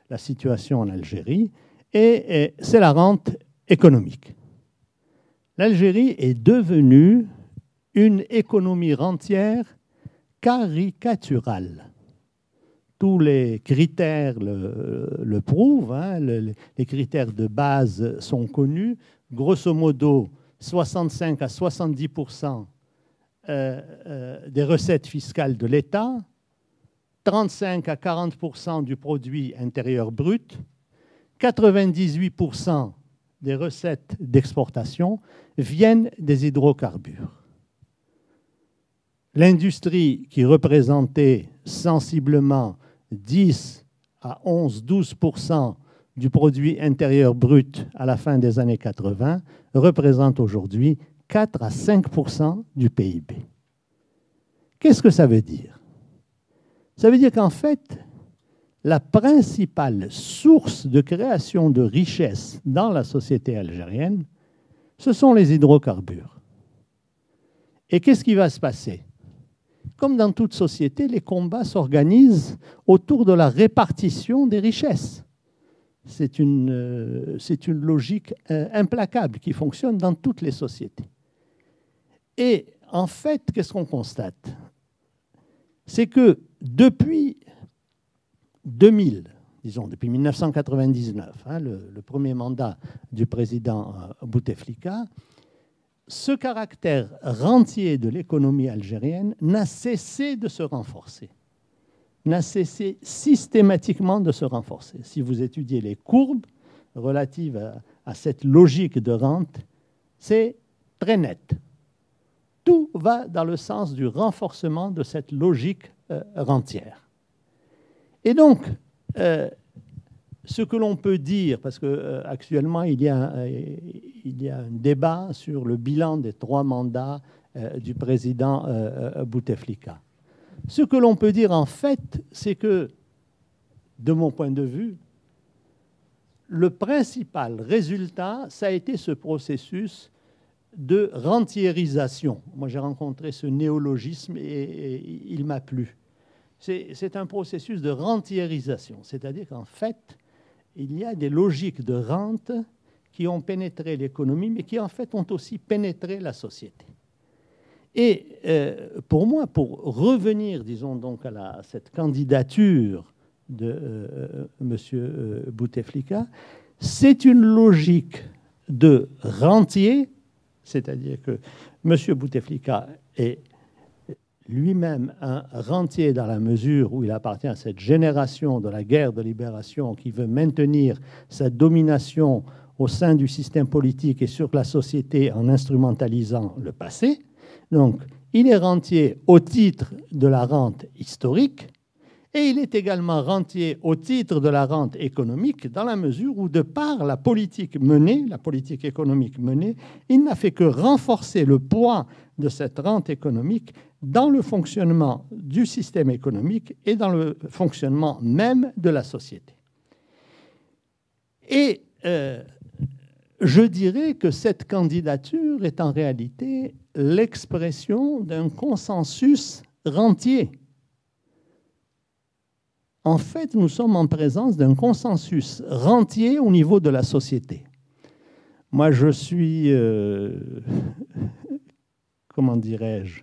la situation en Algérie, et c'est la rente économique. L'Algérie est devenue une économie rentière caricaturale. Tous les critères le prouvent, les critères de base sont connus. Grosso modo, 65 à 70% des recettes fiscales de l'État, 35 à 40% du produit intérieur brut, 98% des recettes d'exportation viennent des hydrocarbures. L'industrie qui représentait sensiblement 10 à 11-12% du produit intérieur brut à la fin des années 80 représente aujourd'hui 4 à 5% du PIB. Qu'est-ce que ça veut dire? Ça veut dire qu'en fait, la principale source de création de richesse dans la société algérienne, ce sont les hydrocarbures. Et qu'est-ce qui va se passer? Comme dans toute société, les combats s'organisent autour de la répartition des richesses. C'est une logique implacable qui fonctionne dans toutes les sociétés. Et en fait, qu'est-ce qu'on constate? C'est que depuis 2000, disons depuis 1999, le premier mandat du président Bouteflika, ce caractère rentier de l'économie algérienne n'a cessé de se renforcer, n'a cessé systématiquement de se renforcer. Si vous étudiez les courbes relatives à cette logique de rente, c'est très net. Tout va dans le sens du renforcement de cette logique rentière. Et donc, ce que l'on peut dire, parce qu'actuellement il y a un débat sur le bilan des 3 mandats du président Bouteflika. Ce que l'on peut dire en fait, c'est que, de mon point de vue, le principal résultat, ça a été ce processus de rentiérisation. Moi, j'ai rencontré ce néologisme et il m'a plu. C'est un processus de rentiérisation, c'est-à-dire qu'en fait, il y a des logiques de rente qui ont pénétré l'économie, mais qui en fait ont aussi pénétré la société. Et pour moi, pour revenir, disons donc, à cette candidature de M. Bouteflika, c'est une logique de rentier, c'est-à-dire que M. Bouteflika est lui-même un rentier dans la mesure où il appartient à cette génération de la guerre de libération qui veut maintenir sa domination au sein du système politique et sur la société en instrumentalisant le passé. Donc, il est rentier au titre de la rente historique et il est également rentier au titre de la rente économique dans la mesure où, de par la politique menée, la politique économique menée, il n'a fait que renforcer le poids de cette rente économique dans le fonctionnement du système économique et dans le fonctionnement même de la société. Et je dirais que cette candidature est en réalité l'expression d'un consensus rentier. En fait, nous sommes en présence d'un consensus rentier au niveau de la société. Moi, je suis, comment dirais-je,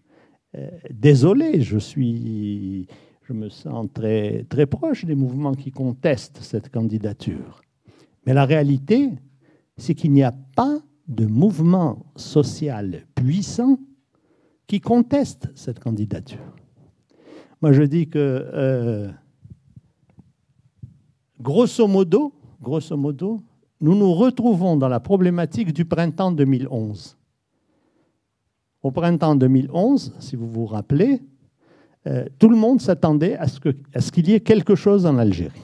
désolé, je me sens très, très proche des mouvements qui contestent cette candidature. Mais la réalité, c'est qu'il n'y a pas de mouvement social puissant qui conteste cette candidature. Moi, je dis que, grosso modo, nous nous retrouvons dans la problématique du printemps 2011. Au printemps 2011, si vous vous rappelez, tout le monde s'attendait à ce qu'il y ait quelque chose en Algérie.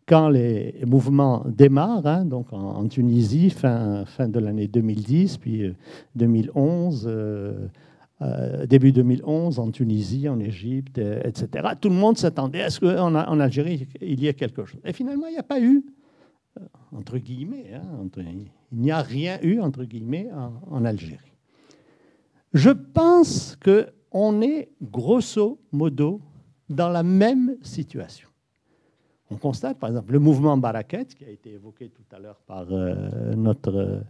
Quand les mouvements démarrent, donc en Tunisie, fin de l'année 2010, puis 2011, début 2011, en Tunisie, en Égypte, etc. Tout le monde s'attendait à ce qu'en Algérie, il y ait quelque chose. Et finalement, il n'y a pas eu, entre guillemets, il n'y a rien eu, entre guillemets, en Algérie. Je pense qu'on est, grosso modo, dans la même situation. On constate, par exemple, le mouvement Barakat, qui a été évoqué tout à l'heure par notre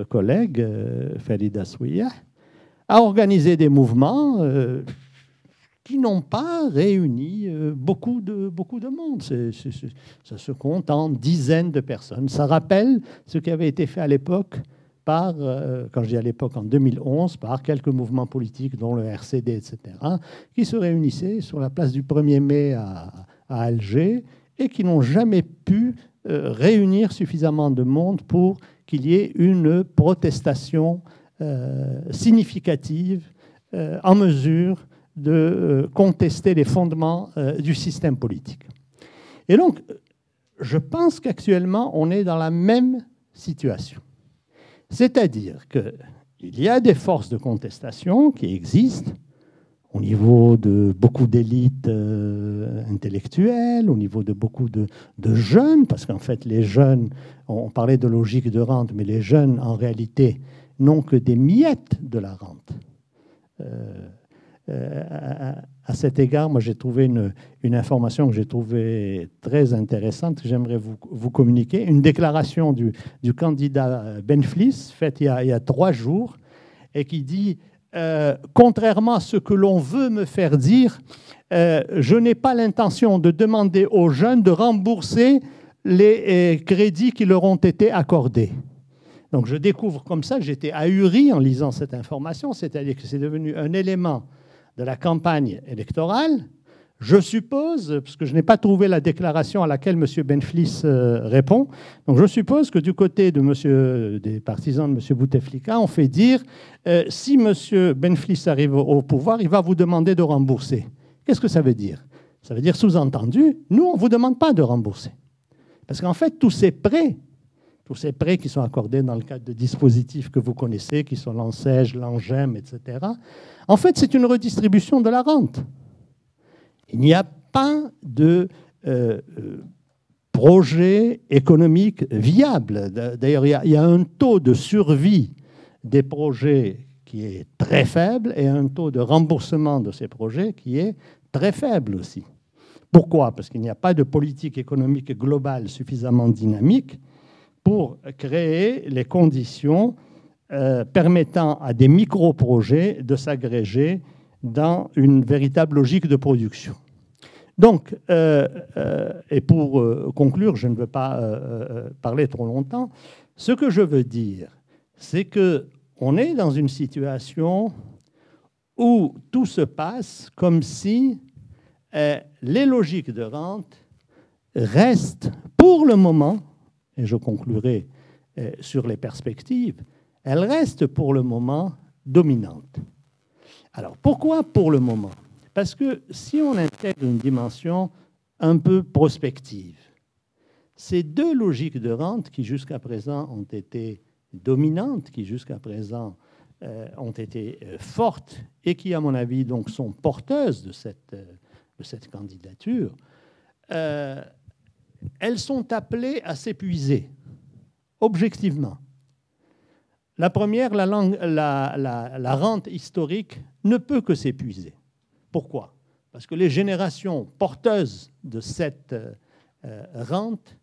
collègue Farida Souiah, a organisé des mouvements qui n'ont pas réuni beaucoup de monde. Ça se compte en dizaines de personnes. Ça rappelle ce qui avait été fait à l'époque par, quand je dis à l'époque, en 2011, par quelques mouvements politiques, dont le RCD, etc., qui se réunissaient sur la place du 1er mai à Alger et qui n'ont jamais pu réunir suffisamment de monde pour qu'il y ait une protestation significative en mesure de contester les fondements du système politique. Et donc, je pense qu'actuellement, on est dans la même situation. C'est-à-dire qu'il y a des forces de contestation qui existent au niveau de beaucoup d'élites intellectuelles, au niveau de beaucoup de jeunes, parce qu'en fait, les jeunes, on parlait de logique de rente, mais les jeunes, en réalité, n'ont que des miettes de la rente. À cet égard, moi, j'ai trouvé une information que j'ai trouvée très intéressante, que j'aimerais vous communiquer. Une déclaration du candidat Benflis, faite il y a 3 jours, et qui dit contrairement à ce que l'on veut me faire dire, je n'ai pas l'intention de demander aux jeunes de rembourser les crédits qui leur ont été accordés. Donc je découvre comme ça, j'étais ahuri en lisant cette information, c'est-à-dire que c'est devenu un élément de la campagne électorale. Je suppose, parce que je n'ai pas trouvé la déclaration à laquelle M. Benflis répond, donc je suppose que du côté des partisans de M. Bouteflika, on fait dire si M. Benflis arrive au pouvoir, il va vous demander de rembourser. Qu'est-ce que ça veut dire? Ça veut dire sous-entendu, nous, on ne vous demande pas de rembourser. Parce qu'en fait, tous ces prêts qui sont accordés dans le cadre de dispositifs que vous connaissez, qui sont l'ANSEJ, l'ANGEM, etc., en fait, c'est une redistribution de la rente. Il n'y a pas de projet économique viable. D'ailleurs, il y a un taux de survie des projets qui est très faible et un taux de remboursement de ces projets qui est très faible aussi. Pourquoi? Parce qu'il n'y a pas de politique économique globale suffisamment dynamique pour créer les conditions permettant à des micro-projets de s'agréger dans une véritable logique de production. Donc, et pour conclure, je ne veux pas parler trop longtemps, ce que je veux dire, c'est qu'on est dans une situation où tout se passe comme si les logiques de rente restent pour le moment, et je conclurai sur les perspectives, elles restent pour le moment dominantes. Alors, pourquoi pour le moment? Parce que si on intègre une dimension un peu prospective, ces 2 logiques de rente qui jusqu'à présent ont été dominantes, qui jusqu'à présent ont été fortes et qui, à mon avis, donc, sont porteuses de cette candidature, elles sont appelées à s'épuiser, objectivement. La première, la rente historique, ne peut que s'épuiser. Pourquoi? Parce que les générations porteuses de cette rente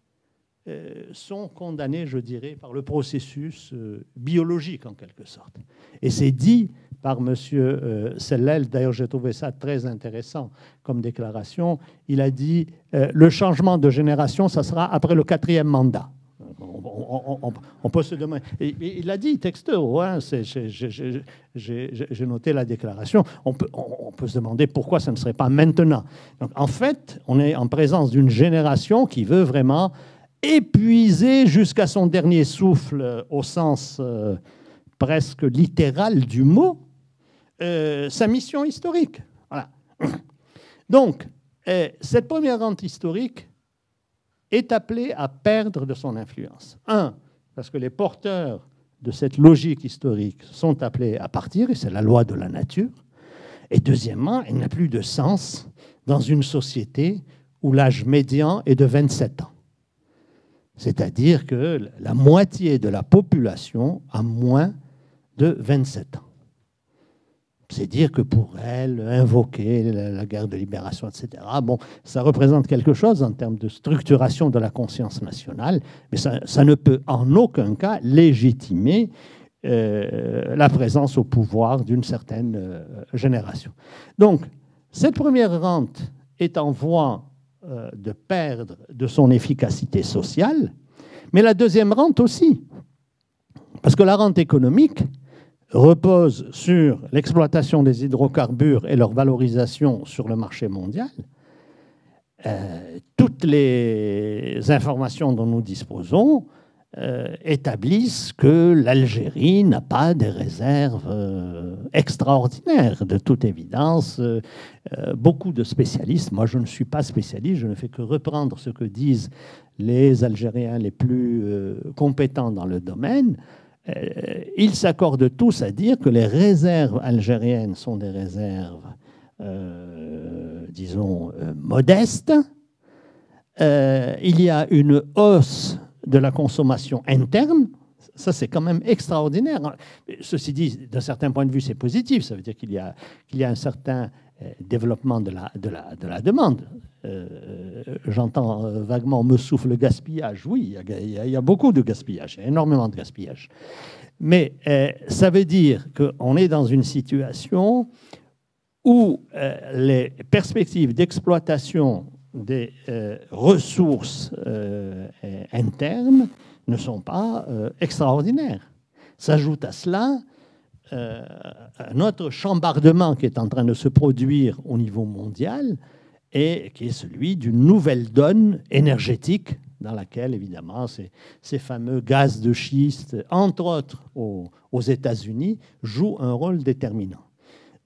sont condamnées, je dirais, par le processus biologique, en quelque sorte. Et c'est dit par M. Sellel, d'ailleurs j'ai trouvé ça très intéressant comme déclaration, il a dit le changement de génération, ça sera après le 4e mandat. On peut se demander. Et il a dit texto, hein, j'ai noté la déclaration. On peut se demander pourquoi ça ne serait pas maintenant. Donc, en fait, on est en présence d'une génération qui veut vraiment épuiser jusqu'à son dernier souffle, au sens presque littéral du mot, sa mission historique. Voilà. Donc, cette première rente historique est appelé à perdre de son influence. Un, parce que les porteurs de cette logique historique sont appelés à partir, et c'est la loi de la nature. Et deuxièmement, elle n'a plus de sens dans une société où l'âge médian est de 27 ans. C'est-à-dire que la moitié de la population a moins de 27 ans. C'est dire que pour elle, invoquer la guerre de libération, etc., bon, ça représente quelque chose en termes de structuration de la conscience nationale, mais ça ne peut en aucun cas légitimer la présence au pouvoir d'une certaine génération. Donc, cette première rente est en voie de perdre de son efficacité sociale, mais la deuxième rente aussi, parce que la rente économique repose sur l'exploitation des hydrocarbures et leur valorisation sur le marché mondial. Toutes les informations dont nous disposons établissent que l'Algérie n'a pas des réserves extraordinaires. De toute évidence, beaucoup de spécialistes, moi je ne suis pas spécialiste, je ne fais que reprendre ce que disent les Algériens les plus compétents dans le domaine, ils s'accordent tous à dire que les réserves algériennes sont des réserves, disons, modestes. Il y a une hausse de la consommation interne. Ça, c'est quand même extraordinaire. Ceci dit, d'un certain point de vue, c'est positif. Ça veut dire qu'il y a un certain développement de la demande. J'entends vaguement, on me souffle le gaspillage. Oui, il y a beaucoup de gaspillage, il y a énormément de gaspillage. Mais ça veut dire qu'on est dans une situation où les perspectives d'exploitation des ressources internes ne sont pas extraordinaires. S'ajoute à cela un autre chambardement qui est en train de se produire au niveau mondial et qui est celui d'une nouvelle donne énergétique dans laquelle, évidemment, ces fameux gaz de schiste, entre autres aux États-Unis, jouent un rôle déterminant.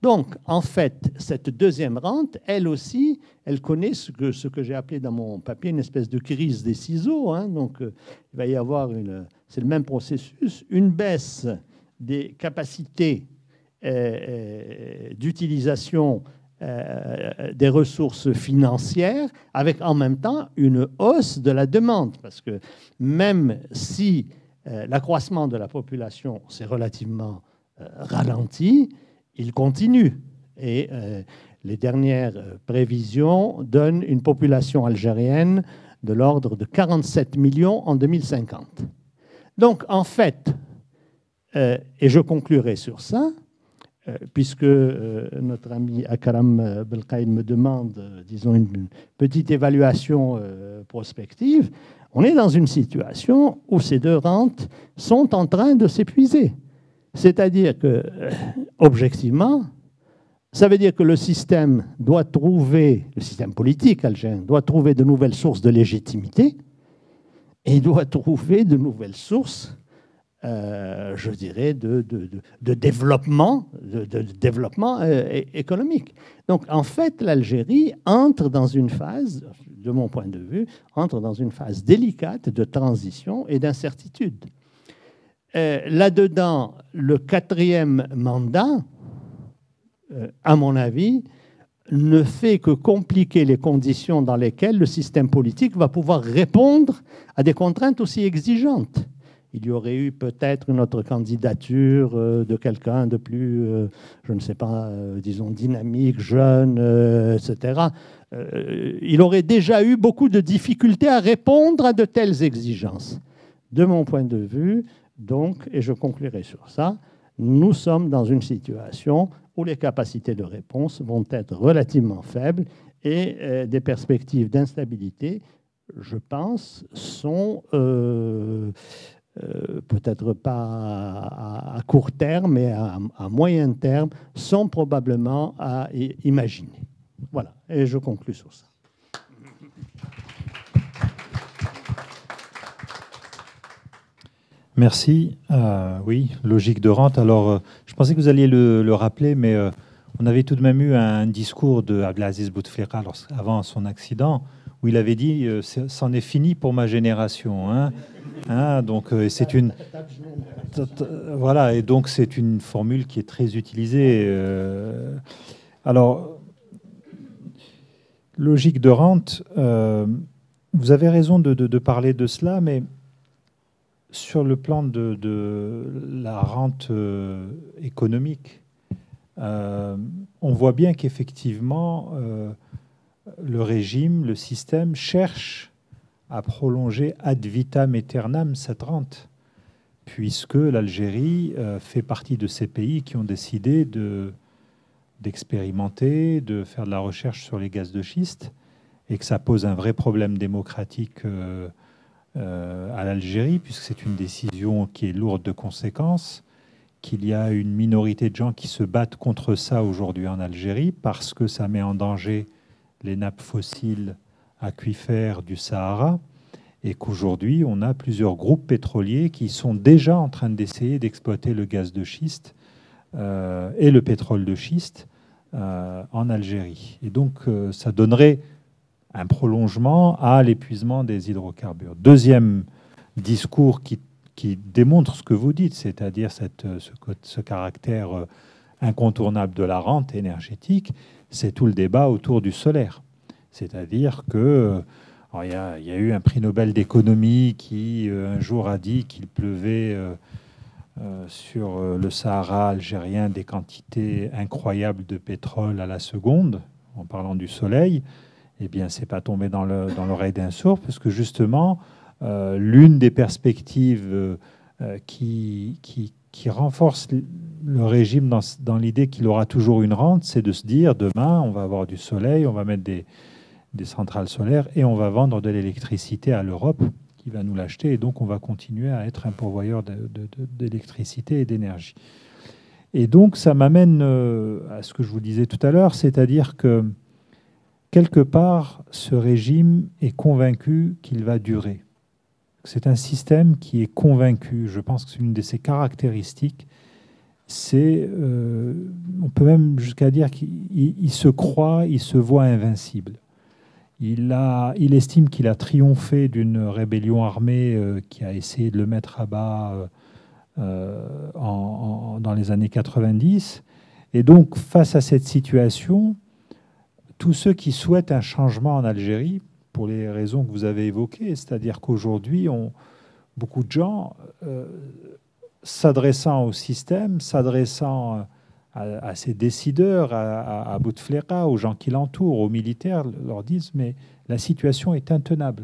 Donc, en fait, cette deuxième rente, elle aussi, elle connaît ce que j'ai appelé dans mon papier une espèce de crise des ciseaux. Hein. Donc, il va y avoir, c'est le même processus, une baisse des capacités d'utilisation des ressources financières, avec en même temps une hausse de la demande. Parce que même si l'accroissement de la population s'est relativement ralenti, il continue. Et les dernières prévisions donnent une population algérienne de l'ordre de 47 millions en 2050. Donc, en fait, et je conclurai sur ça, puisque notre ami Akram Belkaïd me demande, disons, une petite évaluation prospective, on est dans une situation où ces deux rentes sont en train de s'épuiser. C'est-à-dire que, objectivement, ça veut dire que le système doit trouver, le système politique algérien doit trouver de nouvelles sources de légitimité et doit trouver de nouvelles sources, je dirais, de développement, économique. Donc, en fait, l'Algérie entre dans une phase, de mon point de vue, entre dans une phase délicate de transition et d'incertitude. Là-dedans, le quatrième mandat, à mon avis, ne fait que compliquer les conditions dans lesquelles le système politique va pouvoir répondre à des contraintes aussi exigeantes. Il y aurait eu peut-être une autre candidature de quelqu'un de plus, je ne sais pas, disons dynamique, jeune, etc. Il aurait déjà eu beaucoup de difficultés à répondre à de telles exigences. De mon point de vue, donc, et je conclurai sur ça, nous sommes dans une situation où les capacités de réponse vont être relativement faibles et des perspectives d'instabilité, je pense, sont peut-être pas à court terme, mais à moyen terme, sont probablement à imaginer. Voilà, et je conclus sur ça. Merci. Oui, logique de rente. Alors, je pensais que vous alliez le rappeler, mais on avait tout de même eu un discours de Abdelaziz Bouteflika avant son accident, où il avait dit « c'en est fini pour ma génération hein ». Donc, c'est une... Voilà, et donc c'est une formule qui est très utilisée. Alors, logique de rente, vous avez raison de parler de cela, mais sur le plan de la rente économique, on voit bien qu'effectivement, le régime, le système cherche à prolonger ad vitam aeternam cette rente, puisque l'Algérie fait partie de ces pays qui ont décidé d'expérimenter, de faire de la recherche sur les gaz de schiste, et que ça pose un vrai problème démocratique à l'Algérie, puisque c'est une décision qui est lourde de conséquences, qu'il y a une minorité de gens qui se battent contre ça aujourd'hui en Algérie, parce que ça met en danger les nappes fossiles aquifères du Sahara, et qu'aujourd'hui, on a plusieurs groupes pétroliers qui sont déjà en train d'essayer d'exploiter le gaz de schiste et le pétrole de schiste en Algérie. Et donc, ça donnerait un prolongement à l'épuisement des hydrocarbures. Deuxième discours qui démontre ce que vous dites, c'est-à-dire ce caractère incontournable de la rente énergétique, c'est tout le débat autour du solaire. C'est-à-dire que il y a eu un prix Nobel d'économie qui un jour a dit qu'il pleuvait sur le Sahara algérien des quantités incroyables de pétrole à la seconde, en parlant du soleil. Eh bien, c'est pas tombé dans l'oreille d'un sourd, parce que justement, l'une des perspectives qui renforce le régime dans l'idée qu'il aura toujours une rente, c'est de se dire, demain, on va avoir du soleil, on va mettre des centrales solaires et on va vendre de l'électricité à l'Europe qui va nous l'acheter, et donc on va continuer à être un pourvoyeur d'électricité et d'énergie. Et donc, ça m'amène à ce que je vous disais tout à l'heure, c'est-à-dire que quelque part, ce régime est convaincu qu'il va durer. C'est un système qui est convaincu. Je pense que c'est une de ses caractéristiques. On peut même jusqu'à dire qu'il se croit, il se voit invincible. Il estime qu'il a triomphé d'une rébellion armée qui a essayé de le mettre à bas dans les années 90. Et donc, face à cette situation, tous ceux qui souhaitent un changement en Algérie, pour les raisons que vous avez évoquées, c'est-à-dire qu'aujourd'hui, beaucoup de gens, s'adressant au système, s'adressant à ses décideurs, à Bouteflika, aux gens qui l'entourent, aux militaires, leur disent « mais la situation est intenable ».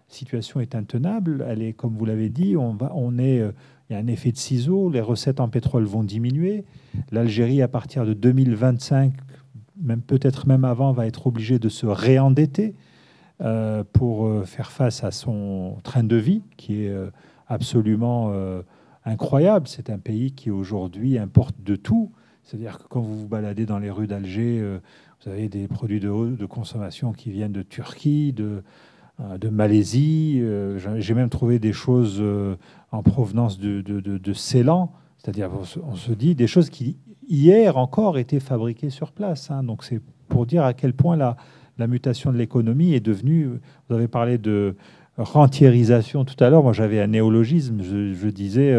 La situation est intenable, elle est, comme vous l'avez dit, il y a un effet de ciseau, les recettes en pétrole vont diminuer. L'Algérie, à partir de 2025, peut-être même avant, va être obligée de se réendetter pour faire face à son train de vie, qui est absolument incroyable. C'est un pays qui, aujourd'hui, importe de tout. C'est-à-dire que quand vous vous baladez dans les rues d'Alger, vous avez des produits de consommation qui viennent de Turquie, de Malaisie. J'ai même trouvé des choses en provenance de Ceylan. C'est-à-dire, on se dit des choses qui, hier encore, étaient fabriquées sur place. Donc, c'est pour dire à quel point la mutation de l'économie est devenue... Vous avez parlé de rentiérisation tout à l'heure. Moi, j'avais un néologisme. Je disais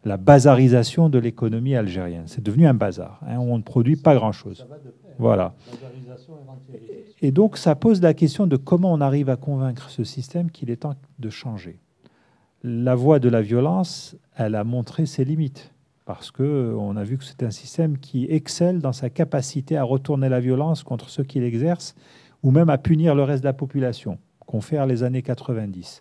la bazarisation de l'économie algérienne. C'est devenu un bazar. On ne produit pas grand-chose. Voilà. Et donc, ça pose la question de comment on arrive à convaincre ce système qu'il est temps de changer. La voie de la violence, elle a montré ses limites, parce qu'on a vu que c'est un système qui excelle dans sa capacité à retourner la violence contre ceux qui l'exercent, ou même à punir le reste de la population, qu'ont fait les années 90.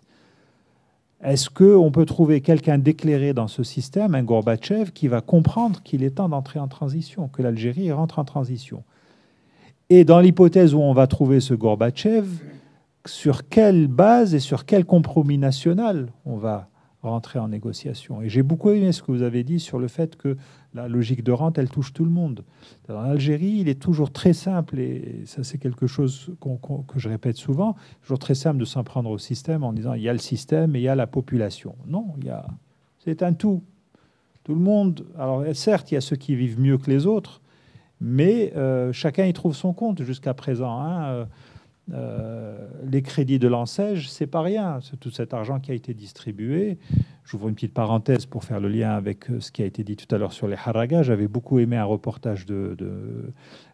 Est-ce qu'on peut trouver quelqu'un d'éclairé dans ce système, un Gorbatchev, qui va comprendre qu'il est temps d'entrer en transition, que l'Algérie rentre en transition? Et dans l'hypothèse où on va trouver ce Gorbatchev, sur quelle base et sur quel compromis national on va rentrer en négociation? Et j'ai beaucoup aimé ce que vous avez dit sur le fait que la logique de rente, elle touche tout le monde. Dans l'Algérie, il est toujours très simple, et ça c'est quelque chose que je répète souvent, toujours très simple de s'en prendre au système en disant il y a le système et il y a la population. Non, c'est un tout. Tout le monde, alors certes, il y a ceux qui vivent mieux que les autres, mais chacun y trouve son compte jusqu'à présent. Les crédits de l'ANSEJ, c'est pas rien. C'est tout cet argent qui a été distribué. J'ouvre une petite parenthèse pour faire le lien avec ce qui a été dit tout à l'heure sur les haragas. J'avais beaucoup aimé un reportage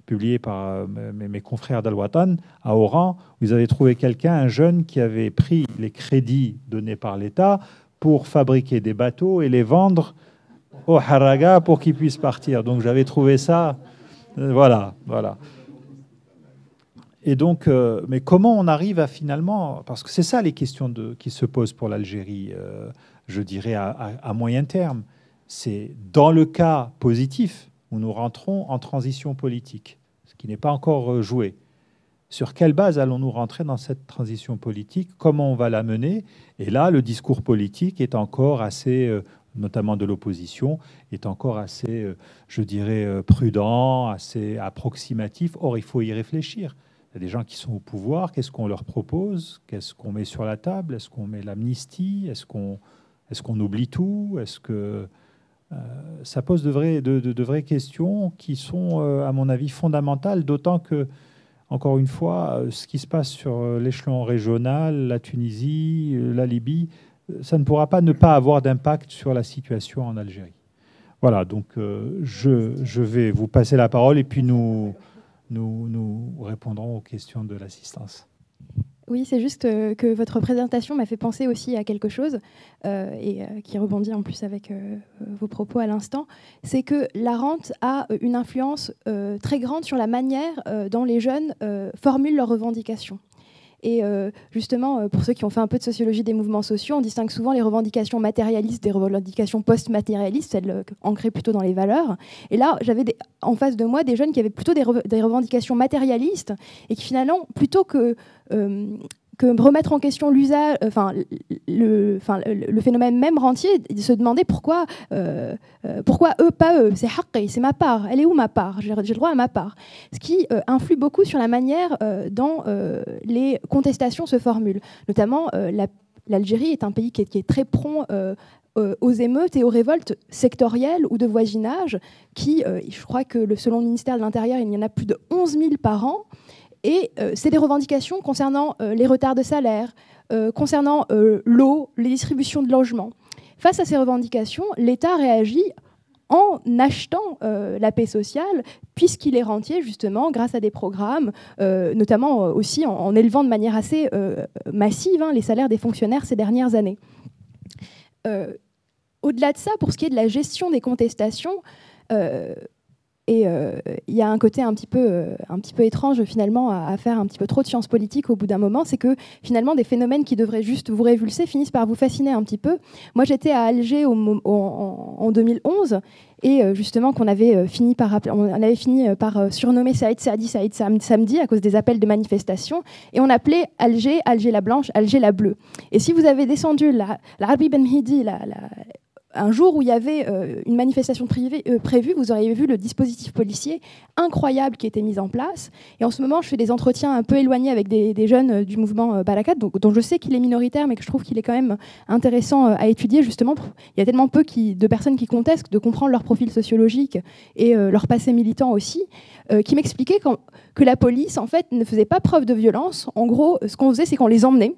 publié par mes confrères d'Al-Watan à Oran, où ils avaient trouvé un jeune qui avait pris les crédits donnés par l'État pour fabriquer des bateaux et les vendre aux haragas pour qu'ils puissent partir. Donc j'avais trouvé ça... Voilà. Et donc, mais comment on arrive à finalement... Parce que c'est ça les questions qui se posent pour l'Algérie, je dirais, à moyen terme. C'est dans le cas positif où nous rentrons en transition politique, ce qui n'est pas encore joué. Sur quelle base allons-nous rentrer dans cette transition politique? Comment on va la mener? Et là, le discours politique est encore assez... notamment de l'opposition, est encore assez, je dirais, prudent, assez approximatif. Or, il faut y réfléchir. Il y a des gens qui sont au pouvoir. Qu'est-ce qu'on leur propose? Qu'est-ce qu'on met sur la table? Est-ce qu'on met l'amnistie? Est-ce qu'on oublie tout? Est-ce que ça pose de vraies questions qui sont, à mon avis, fondamentales, d'autant que, encore une fois, ce qui se passe sur l'échelon régional, la Tunisie, la Libye, ça ne pourra pas ne pas avoir d'impact sur la situation en Algérie. Voilà, donc je vais vous passer la parole et puis nous répondrons aux questions de l'assistance. Oui, c'est juste que votre présentation m'a fait penser aussi à quelque chose, et qui rebondit en plus avec vos propos à l'instant, c'est que la rente a une influence très grande sur la manière dont les jeunes formulent leurs revendications. Et justement, pour ceux qui ont fait un peu de sociologie des mouvements sociaux, on distingue souvent les revendications matérialistes des revendications post-matérialistes, celles ancrées plutôt dans les valeurs. Et là, j'avais en face de moi des jeunes qui avaient plutôt des revendications matérialistes et qui finalement, plutôt que remettre en question l'usage, le phénomène même rentier, se demander pourquoi eux, pas eux, c'est haqqi, c'est ma part, elle est où ma part, j'ai le droit à ma part. Ce qui influe beaucoup sur la manière dont les contestations se formulent. Notamment, l'Algérie est un pays qui est très prompt aux émeutes et aux révoltes sectorielles ou de voisinage, qui, je crois que selon le ministère de l'Intérieur, il y en a plus de 11 000 par an. Et c'est des revendications concernant les retards de salaire, concernant l'eau, les distributions de logements. Face à ces revendications, l'État réagit en achetant la paix sociale, puisqu'il est rentier, justement, grâce à des programmes, notamment aussi en élevant de manière assez massive les salaires des fonctionnaires ces dernières années. Au-delà de ça, pour ce qui est de la gestion des contestations, et il y a un côté un petit peu étrange finalement à faire un petit peu trop de sciences politiques au bout d'un moment, c'est que finalement des phénomènes qui devraient juste vous révulser finissent par vous fasciner un petit peu. Moi j'étais à Alger en 2011 et justement on avait fini par surnommer Saïd Samedi à cause des appels de manifestation, et on appelait Alger la blanche, Alger la bleue. Et si vous avez descendu l'Arbi Ben Mhidi, un jour où il y avait une manifestation prévue, vous auriez vu le dispositif policier incroyable qui était mis en place. Et en ce moment, je fais des entretiens un peu éloignés avec des jeunes du mouvement Barakat, dont je sais qu'il est minoritaire, mais que je trouve qu'il est quand même intéressant à étudier, justement. Il y a tellement peu de personnes qui contestent de comprendre leur profil sociologique et leur passé militant aussi, qui m'expliquaient que la police, en fait, ne faisait pas preuve de violence. En gros, ce qu'on faisait, c'est qu'on les emmenait.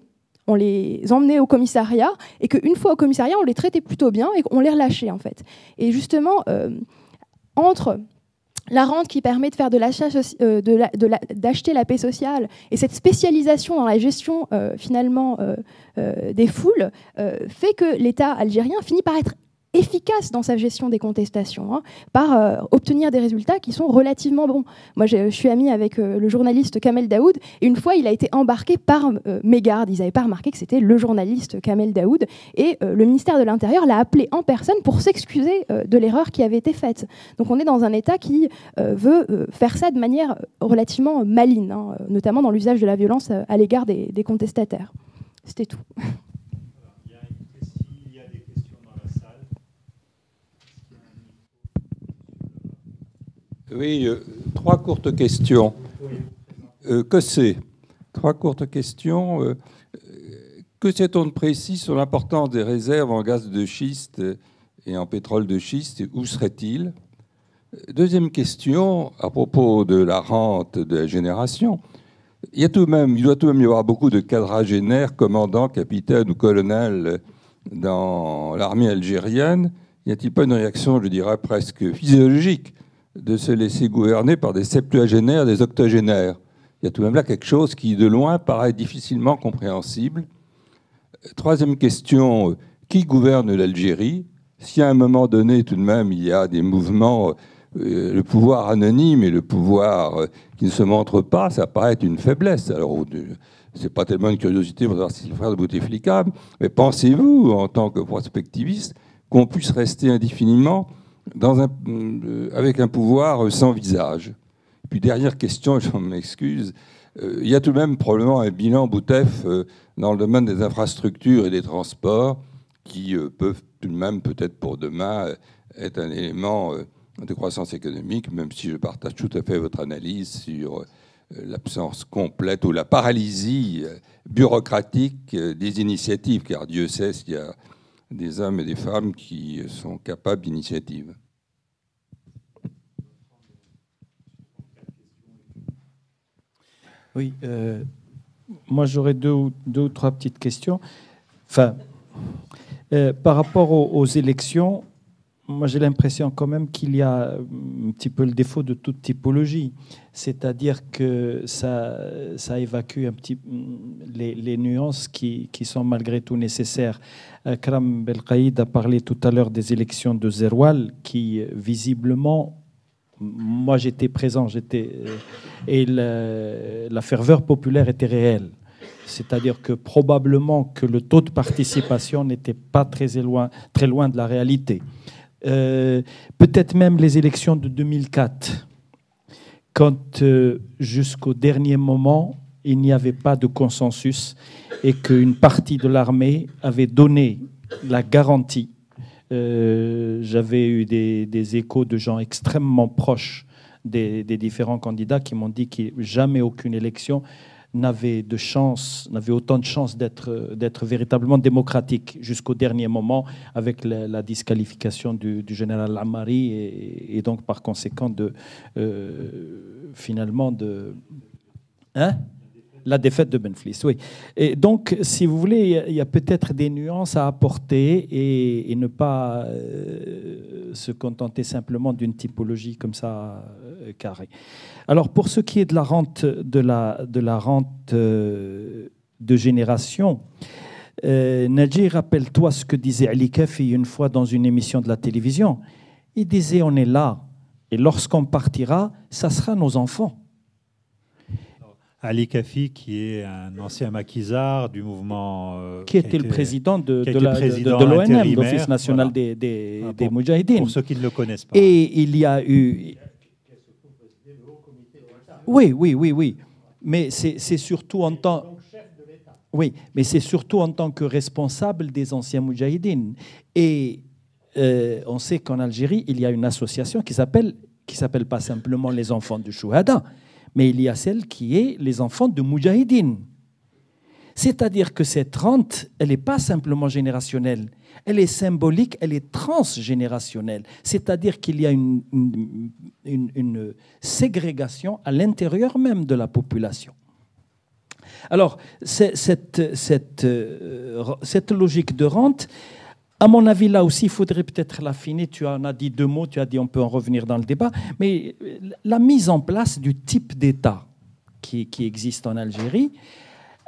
On les emmenait au commissariat et qu'une fois au commissariat, on les traitait plutôt bien et qu'on les relâchait, en fait. Et justement, entre la rente qui permet de faire de l'achat, d'acheter la paix sociale, et cette spécialisation dans la gestion finalement des foules fait que l'État algérien finit par être efficace dans sa gestion des contestations, hein, par obtenir des résultats qui sont relativement bons. Moi, je suis amie avec le journaliste Kamel Daoud, et une fois, il a été embarqué par mégarde. Ils n'avaient pas remarqué que c'était le journaliste Kamel Daoud, et le ministère de l'Intérieur l'a appelé en personne pour s'excuser de l'erreur qui avait été faite. Donc on est dans un État qui veut faire ça de manière relativement maligne, hein, notamment dans l'usage de la violence à l'égard des contestataires. C'était tout. Oui, 3 courtes questions. Que c'est? 3 courtes questions. Que sait-on de précis sur l'importance des réserves en gaz de schiste et en pétrole de schiste? Où serait-il? Deuxième question, à propos de la rente de la génération. Il doit tout de même y avoir beaucoup de quadragénaires, commandants, capitaines ou colonels dans l'armée algérienne. N'y a-t-il pas une réaction, je dirais, presque physiologique de se laisser gouverner par des septuagénaires, des octogénaires? Il y a tout de même là quelque chose qui, de loin, paraît difficilement compréhensible. Troisième question, qui gouverne l'Algérie? Si à un moment donné, tout de même, il y a des mouvements, le pouvoir anonyme et le pouvoir qui ne se montre pas, ça paraît être une faiblesse. Alors, c'est pas tellement une curiosité pour savoir si c'est le frère de Bouteflika, mais pensez-vous, en tant que prospectiviste, qu'on puisse rester indéfiniment avec un pouvoir sans visage? Et puis, dernière question, je m'excuse, il y a tout de même probablement un bilan Boutef dans le domaine des infrastructures et des transports qui peuvent tout de même, peut-être pour demain, être un élément de croissance économique, même si je partage tout à fait votre analyse sur l'absence complète ou la paralysie bureaucratique des initiatives, car Dieu sait s'il y a des hommes et des femmes qui sont capables d'initiative. Oui, moi j'aurais deux ou trois petites questions. Enfin, par rapport aux élections, moi j'ai l'impression quand même qu'il y a un petit peu le défaut de toute typologie. C'est-à-dire que ça évacue un petit les nuances qui sont malgré tout nécessaires. Akram Belkaïd a parlé tout à l'heure des élections de Zerwal qui visiblement... Moi, j'étais présent, et la ferveur populaire était réelle. C'est-à-dire que probablement que le taux de participation n'était pas très loin de la réalité. Peut-être même les élections de 2004, quand jusqu'au dernier moment, il n'y avait pas de consensus et qu'une partie de l'armée avait donné la garantie. J'avais eu des échos de gens extrêmement proches des différents candidats qui m'ont dit que jamais aucune élection n'avait autant de chances d'être véritablement démocratique jusqu'au dernier moment, avec la disqualification du général Amari et donc par conséquent finalement la défaite de Benflis, oui. Et donc, si vous voulez, il y a peut-être des nuances à apporter et ne pas se contenter simplement d'une typologie comme ça carrée. Alors, pour ce qui est de la rente de génération, Nadji, rappelle-toi ce que disait Ali Kafi une fois dans une émission de la télévision. Il disait, on est là, et lorsqu'on partira, ça sera nos enfants. Ali Kafi, qui est un ancien maquisard du mouvement... qui était le président de l'ONM, l'Office national des Moudjahidines. Pour ceux qui ne le connaissent pas. Et il y a eu... Oui. Mais c'est surtout en tant... Oui, mais c'est surtout en tant que responsable des anciens Moudjahidines. Et on sait qu'en Algérie, il y a une association qui s'appelle pas simplement les enfants du Chouhada, mais il y a celle qui est les enfants de Moudjahidine. C'est-à-dire que cette rente, elle n'est pas simplement générationnelle, elle est symbolique, elle est transgénérationnelle. C'est-à-dire qu'il y a une ségrégation à l'intérieur même de la population. Alors, cette logique de rente À mon avis, là aussi, il faudrait peut-être l'affiner. Tu en as dit 2 mots, tu as dit on peut en revenir dans le débat. Mais la mise en place du type d'État qui existe en Algérie,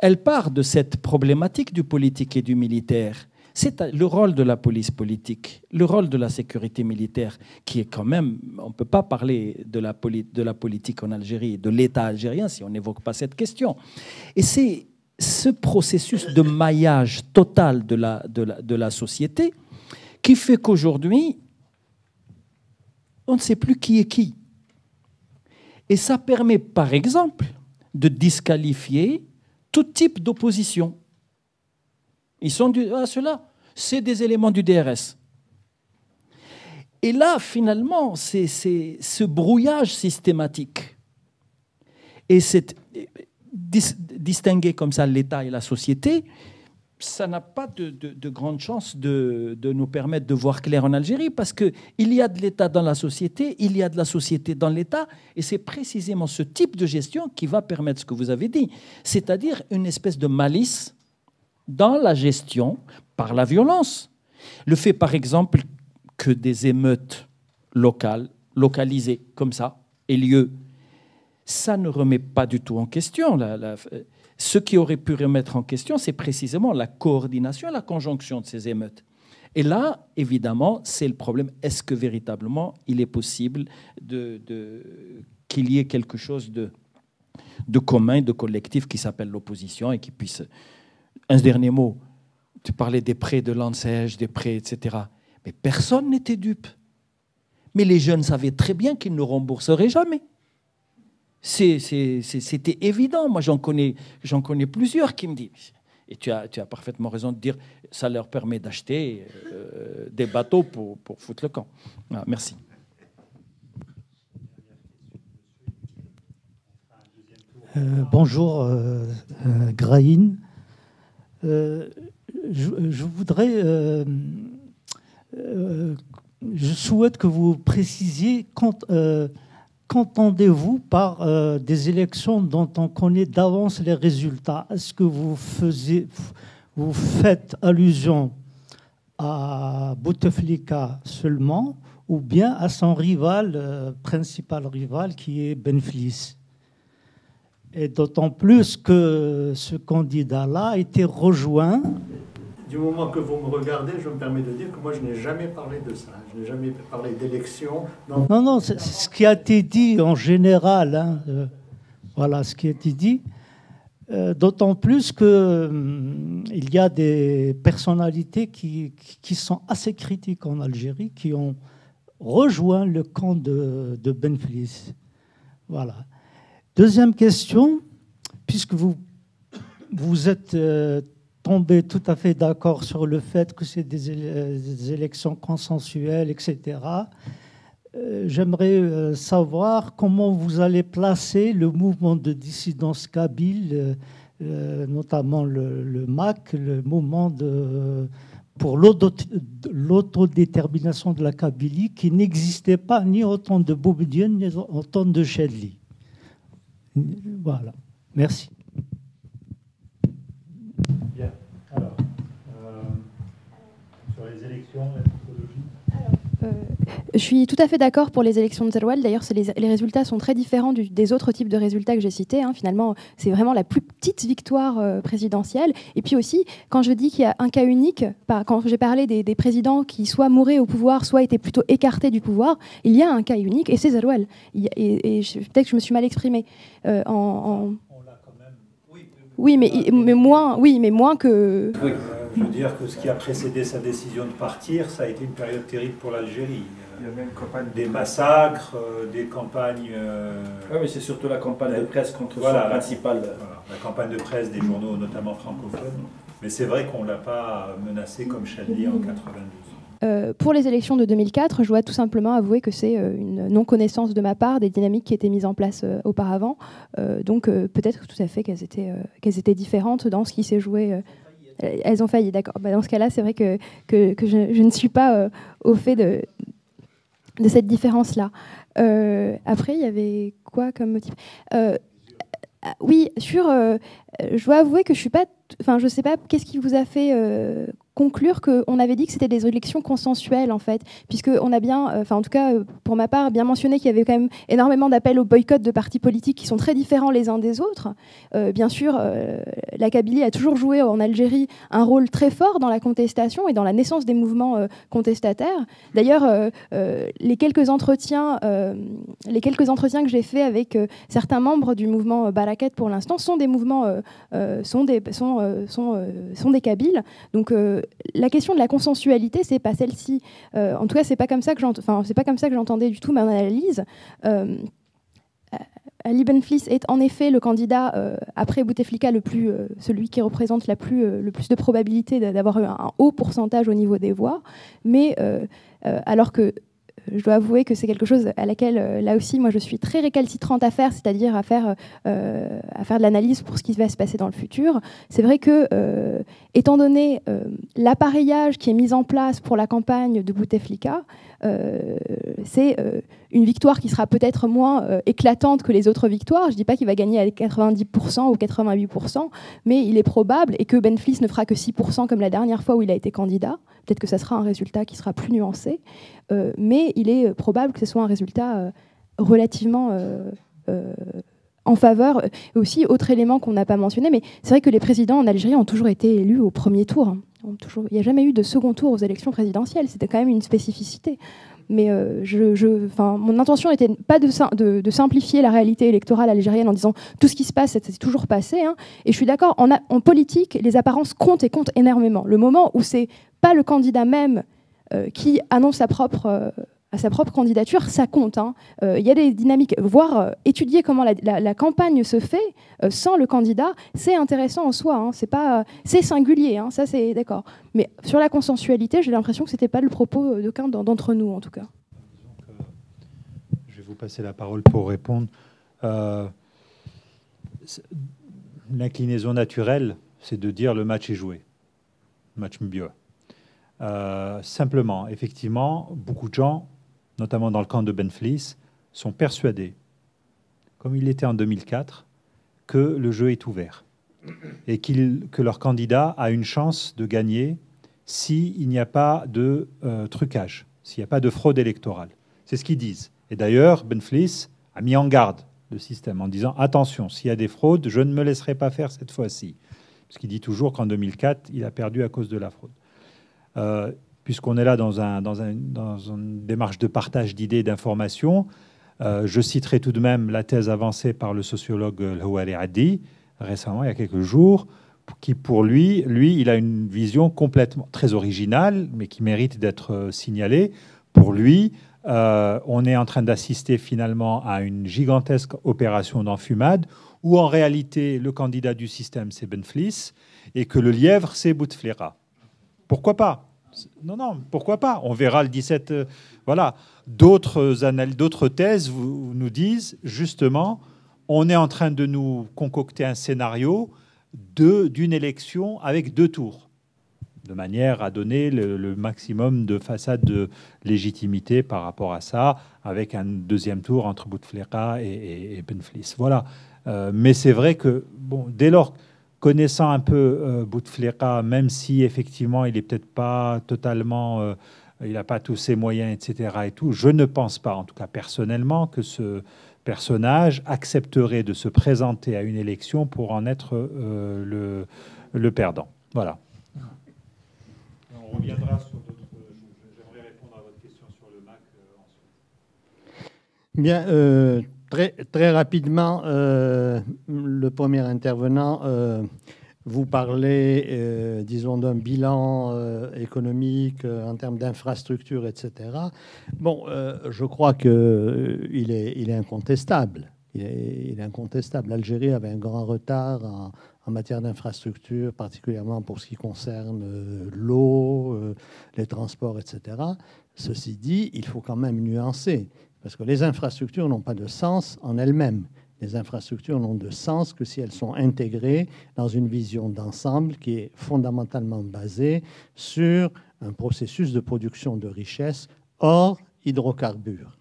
elle part de cette problématique du politique et du militaire. C'est le rôle de la police politique, le rôle de la sécurité militaire, qui est quand même... On ne peut pas parler de la politique en Algérie, de l'État algérien, si on n'évoque pas cette question. Et c'est ce processus de maillage total de la société qui fait qu'aujourd'hui, on ne sait plus qui est qui. Et ça permet, par exemple, de disqualifier tout type d'opposition. Ils sont ceux-là, c'est des éléments du DRS. Et là, finalement, c'est ce brouillage systématique et cette distinguer comme ça l'État et la société, ça n'a pas de grande chance de nous permettre de voir clair en Algérie, parce qu'il y a de l'État dans la société, il y a de la société dans l'État, et c'est précisément ce type de gestion qui va permettre ce que vous avez dit, c'est-à-dire une espèce de malice dans la gestion par la violence. Le fait, par exemple, que des émeutes localisées comme ça aient lieu, ça ne remet pas du tout en question. Ce qui aurait pu remettre en question, c'est précisément la coordination, la conjonction de ces émeutes. Et là, évidemment, c'est le problème. Est-ce que véritablement, il est possible qu'il y ait quelque chose de commun, de collectif qui s'appelle l'opposition et qui puisse... Un dernier mot. Tu parlais des prêts de l'ANSEJ, des prêts, etc. Mais personne n'était dupe. Mais les jeunes savaient très bien qu'ils ne rembourseraient jamais. C'était évident. Moi, j'en connais plusieurs qui me disent, et tu as parfaitement raison de dire, ça leur permet d'acheter des bateaux pour foutre le camp. Ah, merci. Bonjour, Graïn. Je voudrais... je souhaite que vous précisiez qu'entendez-vous par des élections dont on connaît d'avance les résultats? Est-ce que vous faites allusion à Bouteflika seulement, ou bien à son rival, principal rival, qui est Benflis? Et d'autant plus que ce candidat-là a été rejoint. Du moment que vous me regardez, je me permets de dire que moi, je n'ai jamais parlé de ça. Je n'ai jamais parlé d'élection. Non, c'est ce qui a été dit en général. Hein. Voilà ce qui a été dit. D'autant plus qu'il y a des personnalités qui sont assez critiques en Algérie, qui ont rejoint le camp de Benflis. Voilà. Deuxième question, puisque vous êtes tombé tout à fait d'accord sur le fait que c'est des élections consensuelles, etc., j'aimerais savoir comment vous allez placer le mouvement de dissidence kabyle, notamment le MAK, le mouvement pour l'autodétermination de la Kabylie, qui n'existait pas ni au temps de Boumediene ni au temps de Chedli. Voilà, merci. Bien, alors, sur les élections, la typologie. Je suis tout à fait d'accord pour les élections de Zeroual. D'ailleurs, les résultats sont très différents des autres types de résultats que j'ai cités. Hein. Finalement, c'est vraiment la plus petite victoire présidentielle. Et puis aussi, quand je dis qu'il y a un cas unique, quand j'ai parlé des présidents qui soit mouraient au pouvoir, soit étaient plutôt écartés du pouvoir, il y a un cas unique, et c'est Zeroual. Et peut-être que je me suis mal exprimée. On l'a quand même. Oui, mais moins que... Oui. Je veux dire que ce qui a précédé sa décision de partir, ça a été une période terrible pour l'Algérie. Il y avait une campagne des massacres, des campagnes... Oui, mais c'est surtout la campagne de presse contre son principal... Voilà, la campagne de presse des journaux, notamment francophones. Mais c'est vrai qu'on ne l'a pas menacé comme Chadli en 92. Pour les élections de 2004, je dois tout simplement avouer que c'est une non-connaissance de ma part des dynamiques qui étaient mises en place auparavant. Donc peut-être tout à fait qu'elles étaient différentes dans ce qui s'est joué... Elles ont failli, d'accord. Dans ce cas-là, c'est vrai que je ne suis pas au fait de cette différence-là. Après, il y avait quoi comme motif? Oui, je dois avouer que je suis pas... Enfin, je ne sais pas qu'est-ce qui vous a fait conclure qu'on avait dit que c'était des élections consensuelles, en fait, puisqu'on a bien, en tout cas, pour ma part, bien mentionné qu'il y avait quand même énormément d'appels au boycott de partis politiques qui sont très différents les uns des autres. Bien sûr, la Kabylie a toujours joué en Algérie un rôle très fort dans la contestation et dans la naissance des mouvements contestataires. D'ailleurs, les quelques entretiens que j'ai faits avec certains membres du mouvement Barakat pour l'instant sont des mouvements, sont des Kabyles. Donc la question de la consensualité, c'est pas celle-ci. En tout cas, c'est pas comme ça que j'entendais du tout ma analyse. Ali Benflis est en effet le candidat après Bouteflika celui qui représente le plus de probabilité d'avoir un haut pourcentage au niveau des voix, mais alors que je dois avouer que c'est quelque chose à laquelle, là aussi, moi, je suis très récalcitrante à faire, c'est-à-dire à faire de l'analyse pour ce qui va se passer dans le futur. C'est vrai que, étant donné l'appareillage qui est mis en place pour la campagne de Bouteflika, c'est une victoire qui sera peut-être moins éclatante que les autres victoires. Je ne dis pas qu'il va gagner à 90% ou 88%, mais il est probable, et que Benflis ne fera que 6% comme la dernière fois où il a été candidat. Peut-être que ça sera un résultat qui sera plus nuancé, mais il est probable que ce soit un résultat relativement en faveur. Et aussi, autre élément qu'on n'a pas mentionné, mais c'est vrai que les présidents en Algérie ont toujours été élus au premier tour. Hein. Il n'y a jamais eu de second tour aux élections présidentielles. C'était quand même une spécificité. Mais mon intention n'était pas de simplifier la réalité électorale algérienne en disant tout ce qui se passe, c'est toujours passé. Hein. Et je suis d'accord, en politique, les apparences comptent et comptent énormément. Le moment où c'est pas le candidat même qui annonce sa propre candidature, ça compte. Hein. Il y a des dynamiques, voire étudier comment la campagne se fait sans le candidat, c'est intéressant en soi. Hein. C'est singulier, hein, ça c'est d'accord. Mais sur la consensualité, j'ai l'impression que c'était pas le propos d'aucun d'entre nous, en tout cas. Je vais vous passer la parole pour répondre. L'inclinaison naturelle, c'est de dire le match est joué. Le match mieux. Simplement, effectivement, beaucoup de gens, notamment dans le camp de Benflis, sont persuadés, comme il était en 2004, que le jeu est ouvert et que leur candidat a une chance de gagner s'il n'y a pas de trucage, s'il n'y a pas de fraude électorale. C'est ce qu'ils disent. Et d'ailleurs, Benflis a mis en garde le système en disant « Attention, s'il y a des fraudes, je ne me laisserai pas faire cette fois-ci ». Parce qu'il dit toujours qu'en 2004, il a perdu à cause de la fraude. Puisqu'on est là dans une démarche de partage d'idées et d'informations, je citerai tout de même la thèse avancée par le sociologue Houari Addi, récemment, il y a quelques jours, qui pour lui, il a une vision complètement très originale, mais qui mérite d'être signalée. Pour lui, on est en train d'assister finalement à une gigantesque opération d'enfumade, où en réalité, le candidat du système, c'est Benflis, et que le lièvre, c'est Bouteflika. Pourquoi pas? Non, pourquoi pas? On verra le 17. Voilà. D'autres thèses nous disent, justement, on est en train de nous concocter un scénario d'une élection avec 2 tours, de manière à donner le maximum de façade de légitimité par rapport à ça, avec un 2e tour entre Bouteflika et Benflis. Voilà. Mais c'est vrai que, bon, dès lors... Connaissant un peu Bouteflika, même si effectivement il n'est peut-être pas totalement, il n'a pas tous ses moyens, etc. et tout, je ne pense pas, en tout cas personnellement, que ce personnage accepterait de se présenter à une élection pour en être le perdant. Voilà. On reviendra sur d'autres choses. J'aimerais répondre à votre question sur le MAC ensuite. Bien. Très rapidement, le premier intervenant, vous parlez, disons, d'un bilan économique en termes d'infrastructures, etc. Bon, je crois qu'il est incontestable. Il est incontestable. L'Algérie avait un grand retard en matière d'infrastructures, particulièrement pour ce qui concerne l'eau, les transports, etc. Ceci dit, il faut quand même nuancer. Parce que les infrastructures n'ont pas de sens en elles-mêmes. Les infrastructures n'ont de sens que si elles sont intégrées dans une vision d'ensemble qui est fondamentalement basée sur un processus de production de richesse hors hydrocarbures.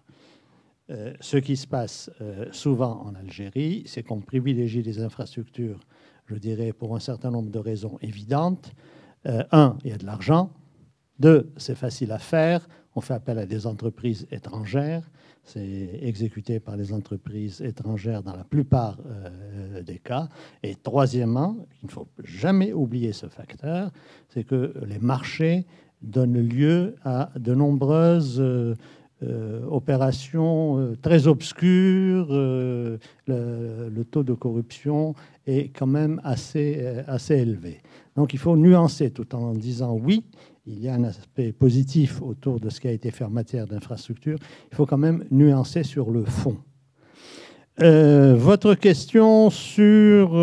Ce qui se passe souvent en Algérie, c'est qu'on privilégie les infrastructures, je dirais, pour un certain nombre de raisons évidentes, Un, il y a de l'argent. Deux, c'est facile à faire. On fait appel à des entreprises étrangères. C'est exécuté par les entreprises étrangères dans la plupart des cas. Et troisièmement, il ne faut jamais oublier ce facteur, c'est que les marchés donnent lieu à de nombreuses opérations très obscures. Le taux de corruption est quand même assez élevé. Donc il faut nuancer tout en disant oui, il y a un aspect positif autour de ce qui a été fait en matière d'infrastructure. Il faut quand même nuancer sur le fond. Votre question sur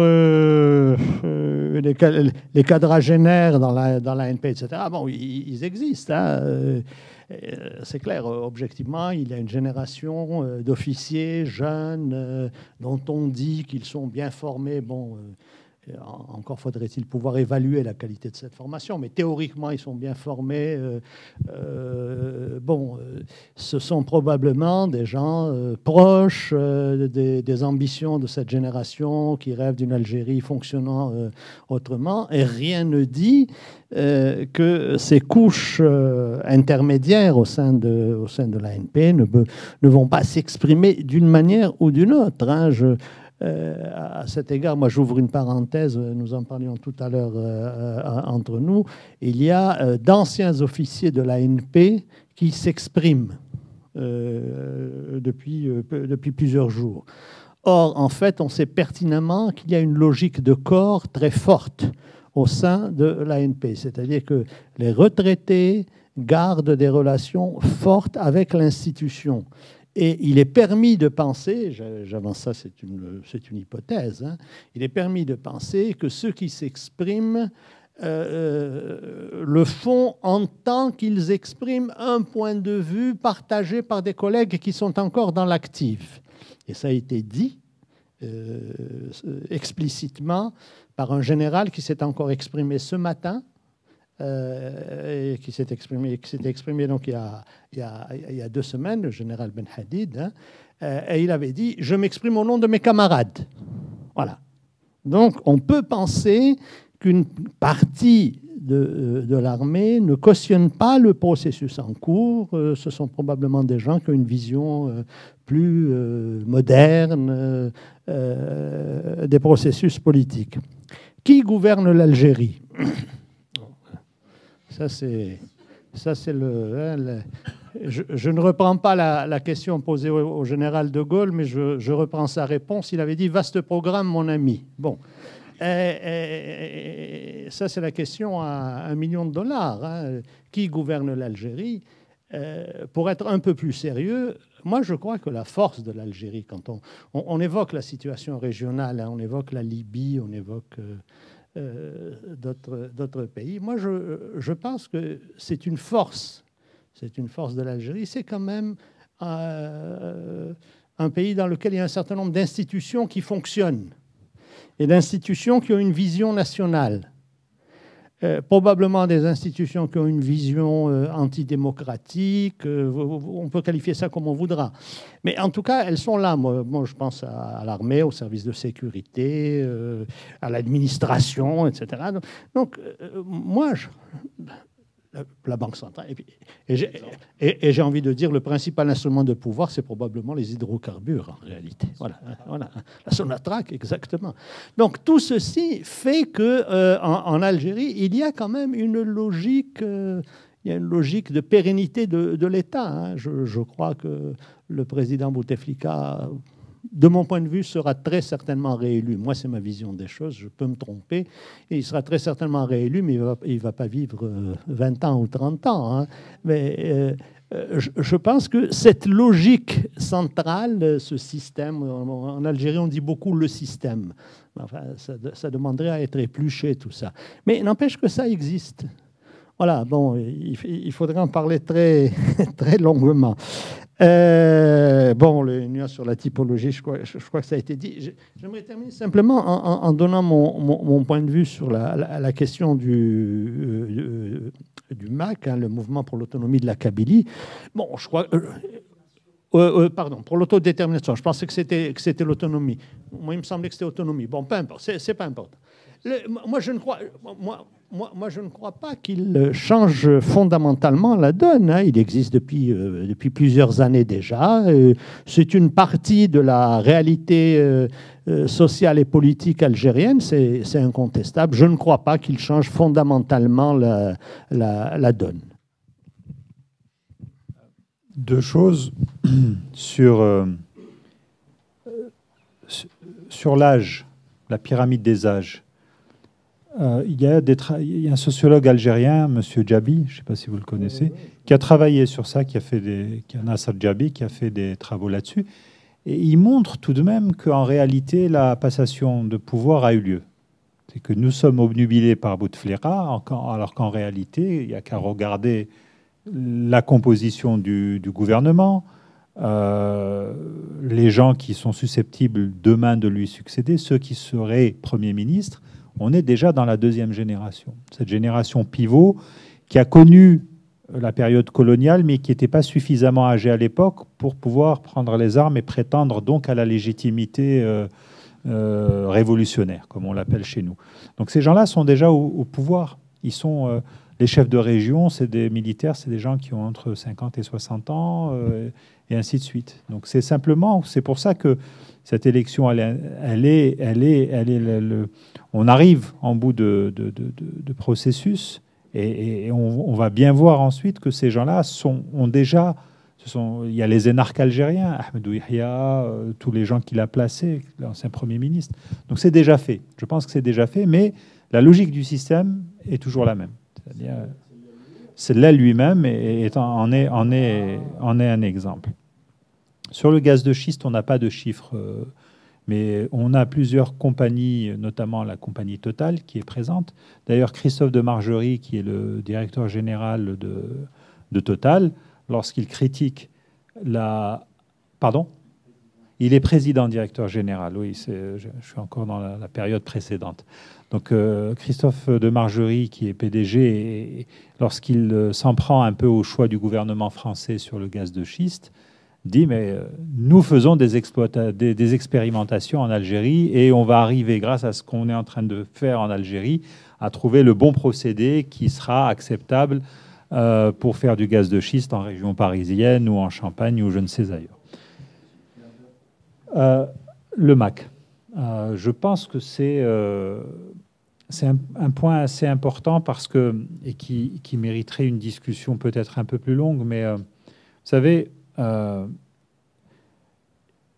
les quadragénaires dans l'ANP, etc. Bon, ils existent. Hein. C'est clair, objectivement, il y a une génération d'officiers jeunes dont on dit qu'ils sont bien formés. Bon, encore faudrait-il pouvoir évaluer la qualité de cette formation, mais théoriquement, ils sont bien formés. Ce sont probablement des gens proches des ambitions de cette génération qui rêvent d'une Algérie fonctionnant autrement, et rien ne dit que ces couches intermédiaires au sein de l'ANP ne vont pas s'exprimer d'une manière ou d'une autre. Hein. À cet égard, moi j'ouvre une parenthèse, nous en parlions tout à l'heure entre nous, il y a d'anciens officiers de l'ANP qui s'expriment depuis plusieurs jours. Or, en fait, on sait pertinemment qu'il y a une logique de corps très forte au sein de l'ANP, c'est-à-dire que les retraités gardent des relations fortes avec l'institution. Et il est permis de penser, j'avance ça, c'est une hypothèse, hein, il est permis de penser que ceux qui s'expriment le font en tant qu'ils expriment un point de vue partagé par des collègues qui sont encore dans l'actif. Et ça a été dit explicitement par un général qui s'est encore exprimé ce matin, qui s'est exprimé donc il y a 2 semaines, le général Ben Hadid, hein, et il avait dit « Je m'exprime au nom de mes camarades ». Voilà. Donc, on peut penser qu'une partie de l'armée ne cautionne pas le processus en cours. Ce sont probablement des gens qui ont une vision plus moderne des processus politiques. Qui gouverne l'Algérie ? Ça, c'est je ne reprends pas la question posée au général de Gaulle, mais je reprends sa réponse. Il avait dit « Vaste programme, mon ami ». Bon. Et ça, c'est la question à $1 million. Hein. Qui gouverne l'Algérie ? Pour être un peu plus sérieux, moi, je crois que la force de l'Algérie, quand on évoque la situation régionale, hein, on évoque la Libye, on évoque d'autres pays, moi, je pense que c'est une force de l'Algérie. C'est quand même un pays dans lequel il y a un certain nombre d'institutions qui fonctionnent et d'institutions qui ont une vision nationale. Probablement des institutions qui ont une vision antidémocratique, on peut qualifier ça comme on voudra. Mais en tout cas, elles sont là. Moi je pense à l'armée, au service de sécurité, à l'administration, etc. Donc moi, la Banque centrale, et j'ai envie de dire, le principal instrument de pouvoir, c'est probablement les hydrocarbures, en réalité. Voilà, la Sonatrach, exactement. Donc, tout ceci fait qu'en Algérie, il y a quand même une logique, il y a une logique de pérennité de l'État. Hein. Je crois que le président Bouteflika, de mon point de vue, sera très certainement réélu. Moi, c'est ma vision des choses, je peux me tromper. Et il sera très certainement réélu, mais il ne va pas vivre 20 ans ou 30 ans. Hein. Mais je pense que cette logique centrale, ce système, en Algérie, on dit beaucoup le système. Enfin, ça demanderait à être épluché, tout ça. Mais n'empêche que ça existe. Voilà, bon, il faudrait en parler très, très longuement. Bon, les nuances sur la typologie, je crois que ça a été dit. J'aimerais terminer simplement en donnant mon point de vue sur la question du MAC, hein, le mouvement pour l'autonomie de la Kabylie. Bon, je crois... pardon, pour l'autodétermination. Je pensais que c'était l'autonomie. Moi, il me semblait que c'était autonomie. Bon, peu importe, c'est pas important. Moi, je ne crois... Moi, je ne crois pas qu'il change fondamentalement la donne. Il existe depuis plusieurs années déjà. C'est une partie de la réalité sociale et politique algérienne, c'est incontestable. Je ne crois pas qu'il change fondamentalement la donne. Deux choses sur l'âge, la pyramide des âges. Il y a un sociologue algérien, M. Djabi, je ne sais pas si vous le connaissez, qui a travaillé sur ça, Nasser Djabi, qui a fait des travaux là-dessus. Et il montre tout de même qu'en réalité, la passation de pouvoir a eu lieu. C'est que nous sommes obnubilés par Bouteflika, alors qu'en réalité, il n'y a qu'à regarder la composition du gouvernement, les gens qui sont susceptibles demain de lui succéder, ceux qui seraient Premier ministre. On est déjà dans la deuxième génération. Cette génération pivot qui a connu la période coloniale, mais qui n'était pas suffisamment âgée à l'époque pour pouvoir prendre les armes et prétendre donc à la légitimité révolutionnaire, comme on l'appelle chez nous. Donc ces gens-là sont déjà au pouvoir. Ils sont les chefs de région, c'est des militaires, c'est des gens qui ont entre 50 et 60 ans, et ainsi de suite. Donc c'est pour ça que cette élection, on arrive en bout de processus, et on va bien voir ensuite que ces gens-là il y a les énarques algériens, Ahmedou Yahya, tous les gens qu'il a placés, l'ancien Premier ministre. Donc c'est déjà fait. Je pense que c'est déjà fait, mais la logique du système est toujours la même. C'est-à-dire, celle-là lui-même en est un exemple. Sur le gaz de schiste, on n'a pas de chiffres, mais on a plusieurs compagnies, notamment la compagnie Total, qui est présente. D'ailleurs, Christophe de Margerie, qui est le directeur général de Total, lorsqu'il critique Pardon ? Il est président-directeur général, oui, je suis encore dans la période précédente. Donc Christophe de Margerie, qui est PDG, lorsqu'il s'en prend un peu au choix du gouvernement français sur le gaz de schiste, dit mais nous faisons des expérimentations en Algérie et on va arriver, grâce à ce qu'on est en train de faire en Algérie, à trouver le bon procédé qui sera acceptable pour faire du gaz de schiste en région parisienne ou en Champagne ou je ne sais ailleurs. Le MAC. Je pense que c'est un point assez important et qui mériterait une discussion peut-être un peu plus longue, mais vous savez,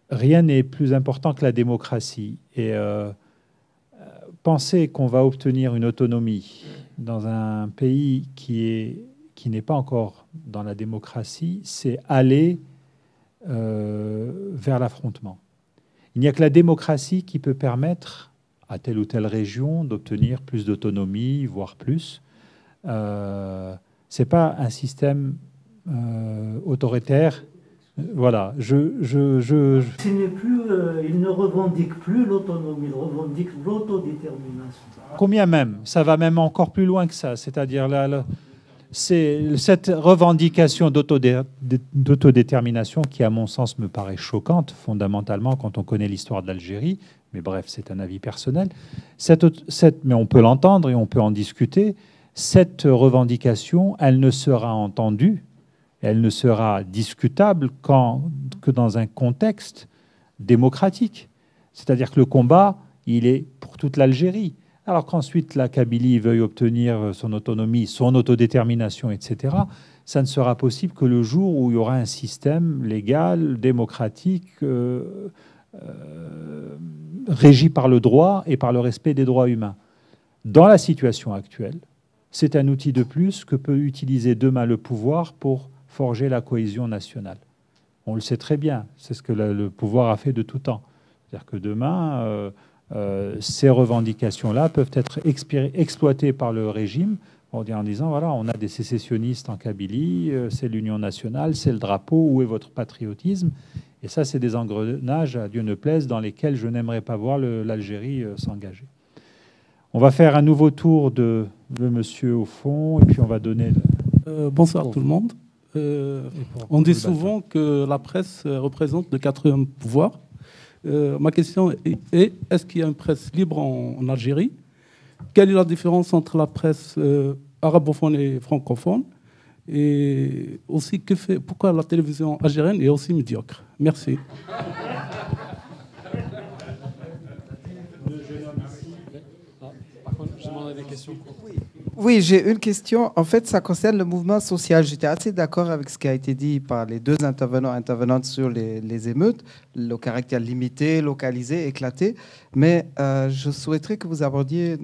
rien n'est plus important que la démocratie. Et penser qu'on va obtenir une autonomie dans un pays qui n'est pas encore dans la démocratie, c'est aller vers l'affrontement. Il n'y a que la démocratie qui peut permettre à telle ou telle région d'obtenir plus d'autonomie, voire plus. Ce n'est pas un système autoritaire. Voilà. Il ne revendique plus l'autonomie, il revendique l'autodétermination. Combien même ? Ça va même encore plus loin que ça. C'est-à-dire c'est cette revendication d'autodétermination qui, à mon sens, me paraît choquante, fondamentalement, quand on connaît l'histoire de l'Algérie. Mais bref, c'est un avis personnel. Mais on peut l'entendre et on peut en discuter. Cette revendication, elle ne sera entendue, elle ne sera discutable que dans un contexte démocratique. C'est-à-dire que le combat, il est pour toute l'Algérie. Alors qu'ensuite la Kabylie veuille obtenir son autonomie, son autodétermination, etc., ça ne sera possible que le jour où il y aura un système légal, démocratique, régi par le droit et par le respect des droits humains. Dans la situation actuelle, c'est un outil de plus que peut utiliser demain le pouvoir pour forger la cohésion nationale. On le sait très bien, c'est ce que le pouvoir a fait de tout temps. C'est-à-dire que demain... ces revendications-là peuvent être exploitées par le régime en disant, voilà, on a des sécessionnistes en Kabylie, c'est l'Union nationale, c'est le drapeau, où est votre patriotisme ? Et ça, c'est des engrenages, à Dieu ne plaise, dans lesquels je n'aimerais pas voir l'Algérie s'engager. On va faire un nouveau tour de monsieur au fond, et puis on va donner... Bonsoir tout le monde. On dit souvent que la presse représente le quatrième pouvoir. Ma question est, est-ce qu'il y a une presse libre en Algérie? quelle est la différence entre la presse arabophone et francophone? Et aussi, pourquoi la télévision algérienne est aussi médiocre? Merci. Oui, j'ai une question. En fait, ça concerne le mouvement social. J'étais assez d'accord avec ce qui a été dit par les deux intervenantes sur les émeutes, le caractère limité, localisé, éclaté. Mais je souhaiterais que vous abordiez,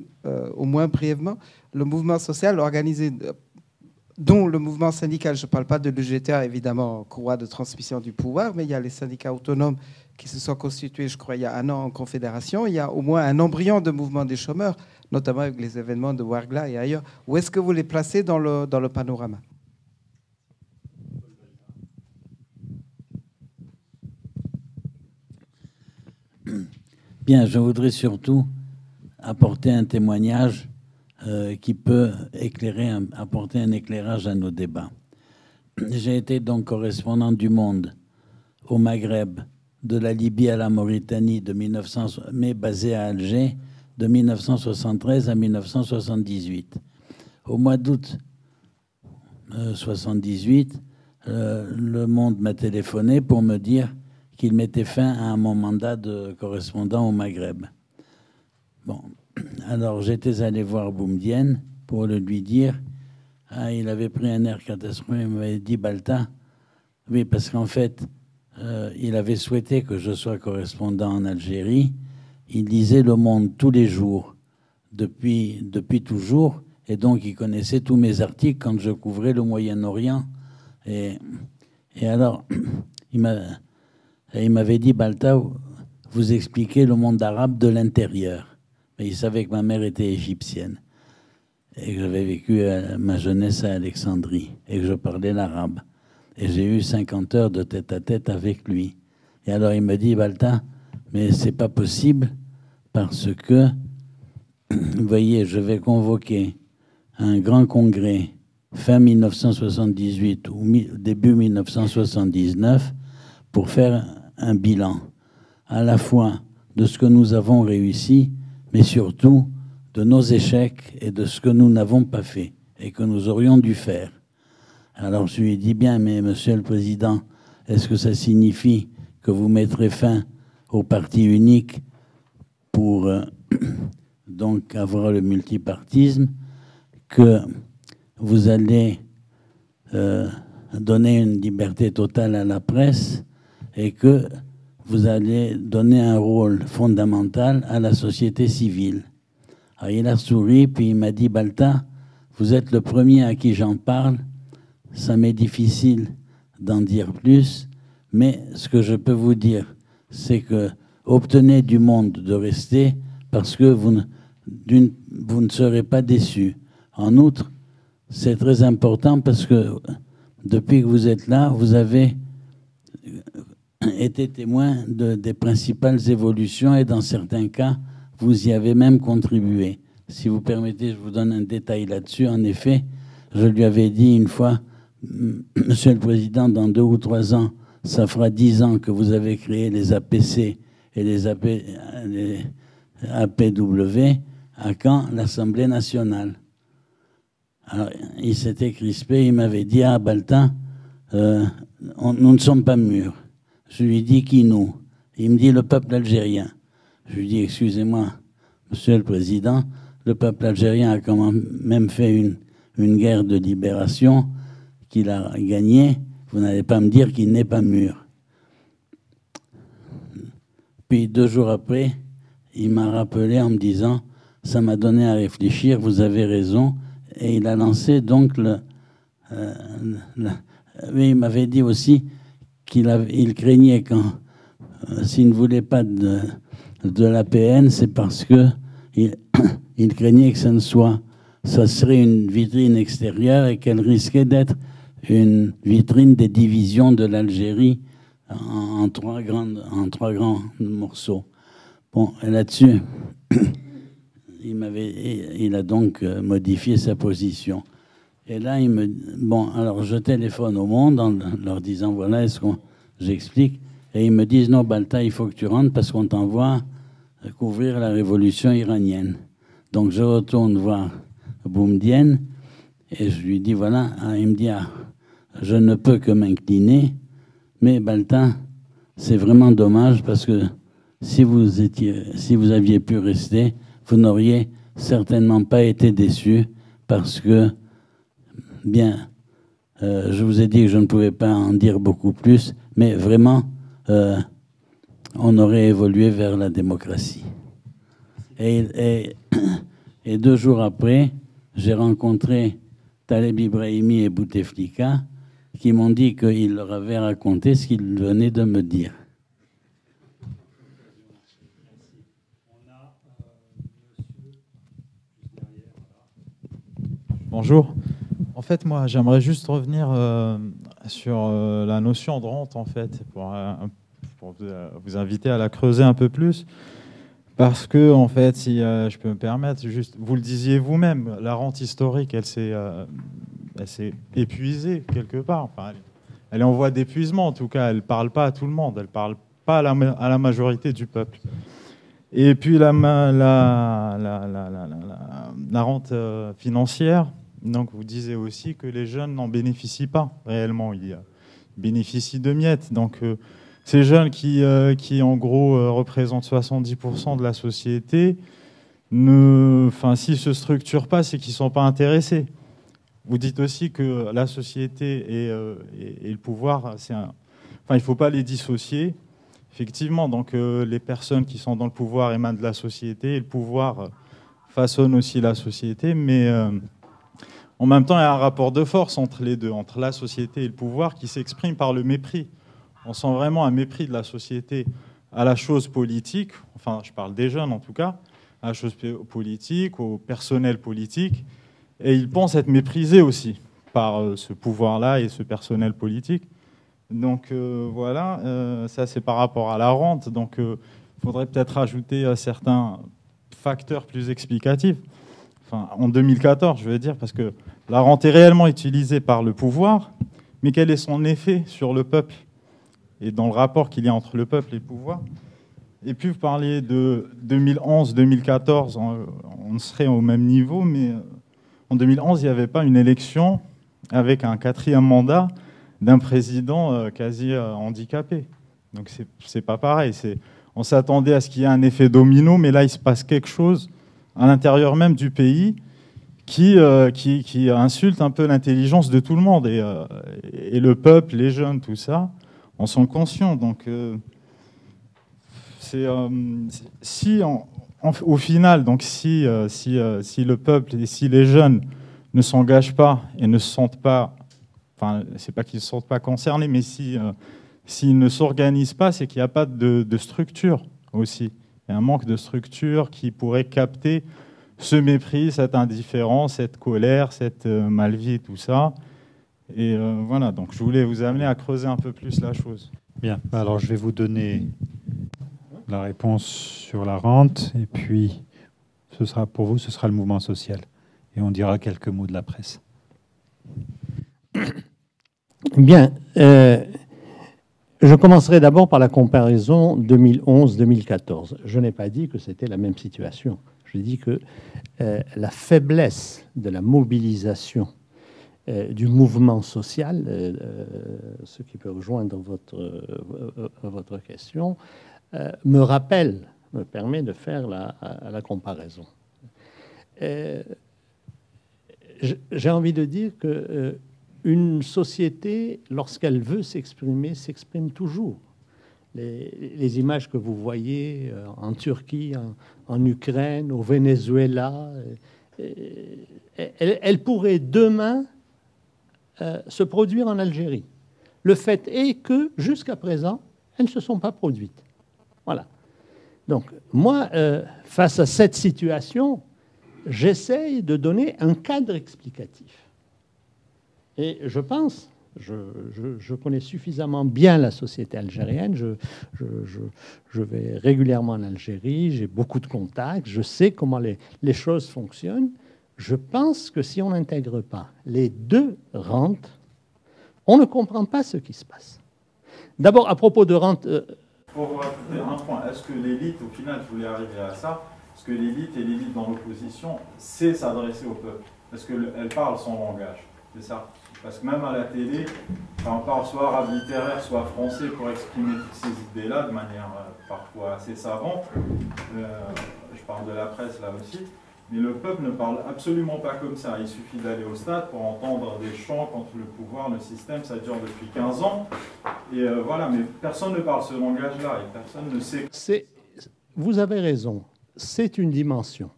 au moins brièvement, le mouvement social organisé, dont le mouvement syndical. Je ne parle pas de l'UGTA, évidemment, courroie de transmission du pouvoir, mais il y a les syndicats autonomes qui se sont constitués, je crois, il y a un an en confédération. Il y a au moins un embryon de mouvement des chômeurs, notamment avec les événements de Ouargla et ailleurs. Où est-ce que vous les placez dans le panorama? Bien, je voudrais surtout apporter un témoignage qui peut apporter un éclairage à nos débats. J'ai été donc correspondant du Monde au Maghreb, de la Libye à la Mauritanie, mais basé à Alger, de 1973 à 1978. Au mois d'août 1978, Le Monde m'a téléphoné pour me dire qu'il mettait fin à mon mandat de correspondant au Maghreb. Bon, alors j'étais allé voir Boumedienne pour le lui dire. Ah, il avait pris un air catastrophique, il m'avait dit Balta. Oui, parce qu'en fait, il avait souhaité que je sois correspondant en Algérie. Il lisait Le Monde tous les jours, depuis toujours, et donc il connaissait tous mes articles quand je couvrais le Moyen-Orient. Et alors, il m'avait dit, Balta, vous expliquez le monde arabe de l'intérieur. Mais il savait que ma mère était égyptienne et que j'avais vécu ma jeunesse à Alexandrie et que je parlais l'arabe. Et j'ai eu 50 heures de tête-à-tête avec lui. Et alors il me dit, Balta, mais c'est pas possible parce que, vous voyez, je vais convoquer un grand congrès fin 1978 ou début 1979 pour faire un bilan à la fois de ce que nous avons réussi, mais surtout de nos échecs et de ce que nous n'avons pas fait et que nous aurions dû faire. Alors je lui ai dit, bien, mais Monsieur le Président, est-ce que ça signifie que vous mettrez fin au parti unique pour donc avoir le multipartisme, que vous allez donner une liberté totale à la presse et que vous allez donner un rôle fondamental à la société civile. Alors il a souri, puis il m'a dit, Balta, vous êtes le premier à qui j'en parle. Ça m'est difficile d'en dire plus, mais ce que je peux vous dire, c'est que obtenez du Monde de rester parce que vous ne serez pas déçus. En outre, c'est très important parce que depuis que vous êtes là, vous avez été témoin des principales évolutions et dans certains cas, vous y avez même contribué. Si vous permettez, je vous donne un détail là-dessus. En effet, je lui avais dit une fois, Monsieur le Président, dans 2 ou 3 ans, ça fera 10 ans que vous avez créé les APC et les APW. À quand l'Assemblée nationale? Alors, il s'était crispé, il m'avait dit, ah, Balta, nous ne sommes pas mûrs. Je lui dis, qui nous? Il me dit, le peuple algérien. Je lui dis, excusez-moi, Monsieur le Président, le peuple algérien a quand même fait une guerre de libération qu'il a gagnée. Vous n'allez pas me dire qu'il n'est pas mûr. Puis 2 jours après, il m'a rappelé en me disant, ça m'a donné à réfléchir, vous avez raison. Et il a lancé donc oui, il m'avait dit aussi qu'il craignait quand, s'il ne voulait pas de l'APN, c'est parce que il craignait que ça serait une vitrine extérieure et qu'elle risquait d'être une vitrine des divisions de l'Algérie en 3 grands morceaux. Bon, là-dessus, il a donc modifié sa position. Et là, alors je téléphone au Monde en leur disant, voilà, j'explique. Et ils me disent, non, Balta, il faut que tu rentres parce qu'on t'envoie couvrir la révolution iranienne. Donc je retourne voir Boumedienne et je lui dis, voilà, il me dit, ah, je ne peux que m'incliner, mais Baltin, c'est vraiment dommage parce que si vous aviez pu rester, vous n'auriez certainement pas été déçu parce que, bien, je vous ai dit que je ne pouvais pas en dire beaucoup plus, mais vraiment, on aurait évolué vers la démocratie. Et 2 jours après, j'ai rencontré Taleb Ibrahimi et Bouteflika qui m'ont dit qu'ils leur avaient raconté ce qu'ils venaient de me dire. Bonjour. En fait, moi, j'aimerais juste revenir sur la notion de rente, en fait, pour vous inviter à la creuser un peu plus. Parce que, en fait, si je peux me permettre, juste, vous le disiez vous-même, la rente historique, elle s'est épuisée quelque part. Enfin, elle est en voie d'épuisement, en tout cas. Elle ne parle pas à tout le monde. Elle ne parle pas à la majorité du peuple. Et puis la rente financière, donc vous disiez aussi que les jeunes n'en bénéficient pas réellement. Ils bénéficient de miettes. Donc ces jeunes qui en gros représentent 70% de la société, s'ils ne se structurent pas, c'est qu'ils ne sont pas intéressés. Vous dites aussi que la société et le pouvoir, il ne faut pas les dissocier. Effectivement, donc les personnes qui sont dans le pouvoir émanent de la société et le pouvoir façonne aussi la société, mais en même temps, il y a un rapport de force entre les deux, entre la société et le pouvoir qui s'exprime par le mépris. On sent vraiment un mépris de la société à la chose politique, enfin je parle des jeunes en tout cas, à la chose politique, au personnel politique, et ils pensent être méprisés aussi par ce pouvoir-là et ce personnel politique. Donc voilà, ça c'est par rapport à la rente. Donc il faudrait peut-être ajouter certains facteurs plus explicatifs. Enfin, en 2014, je veux dire, parce que la rente est réellement utilisée par le pouvoir, mais quel est son effet sur le peuple et dans le rapport qu'il y a entre le peuple et le pouvoir? Et puis vous parliez de 2011-2014, on serait au même niveau, mais en 2011, il n'y avait pas une élection avec un 4e mandat d'un président quasi handicapé. Donc c'est pas pareil. On s'attendait à ce qu'il y ait un effet domino, mais là il se passe quelque chose à l'intérieur même du pays qui insulte un peu l'intelligence de tout le monde. Et le peuple, les jeunes, tout ça, en sont conscients. Donc au final, donc si le peuple et si les jeunes ne s'engagent pas et ne se sentent pas, enfin, c'est pas qu'ils ne se sentent pas concernés, mais s'ils ne s'organisent pas, c'est qu'il n'y a pas de structure aussi. Il y a un manque de structure qui pourrait capter ce mépris, cette indifférence, cette colère, cette mal-vie, tout ça. Et voilà, donc je voulais vous amener à creuser un peu plus la chose. Bien, alors je vais vous donner la réponse sur la rente, et puis pour vous, ce sera le mouvement social. Et on dira quelques mots de la presse. Bien. Je commencerai d'abord par la comparaison 2011-2014. Je n'ai pas dit que c'était la même situation. Je dis que la faiblesse de la mobilisation du mouvement social, ce qui peut rejoindre votre question, me permet de faire la comparaison. J'ai envie de dire que une société, lorsqu'elle veut s'exprimer, s'exprime toujours. Les images que vous voyez en Turquie, en Ukraine, au Venezuela, elles pourraient demain se produire en Algérie. Le fait est que, jusqu'à présent, elles ne se sont pas produites. Voilà. Donc, moi, face à cette situation, j'essaye de donner un cadre explicatif. Et je pense, je connais suffisamment bien la société algérienne, je vais régulièrement en Algérie, j'ai beaucoup de contacts, je sais comment les choses fonctionnent. Je pense que si on n'intègre pas les deux rentes, on ne comprend pas ce qui se passe. D'abord, à propos de rente... Pour vous rajouter un point, est-ce que l'élite, au final, je voulais arriver à ça, Parce que l'élite et l'élite dans l'opposition sait s'adresser au peuple. Parce qu'elle parle son langage. C'est ça. Parce que même à la télé, on parle soit arabe littéraire, soit français pour exprimer toutes ces idées-là de manière parfois assez savante. Je parle de la presse là aussi. Mais le peuple ne parle absolument pas comme ça. Il suffit d'aller au stade pour entendre des chants contre le pouvoir, le système. Ça dure depuis 15 ans. Et voilà, mais personne ne parle ce langage-là et personne ne sait. Vous avez raison. C'est une dimension.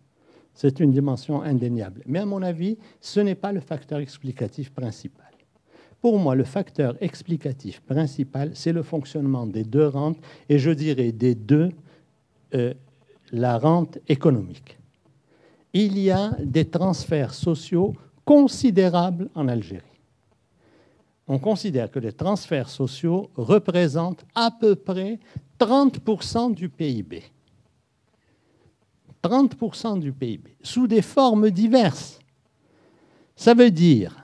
C'est une dimension indéniable. Mais à mon avis, ce n'est pas le facteur explicatif principal. Pour moi, le facteur explicatif principal, c'est le fonctionnement des deux rentes, et je dirais des deux, la rente économique. Il y a des transferts sociaux considérables en Algérie. On considère que les transferts sociaux représentent à peu près 30% du PIB. 30% du PIB, sous des formes diverses. Ça veut dire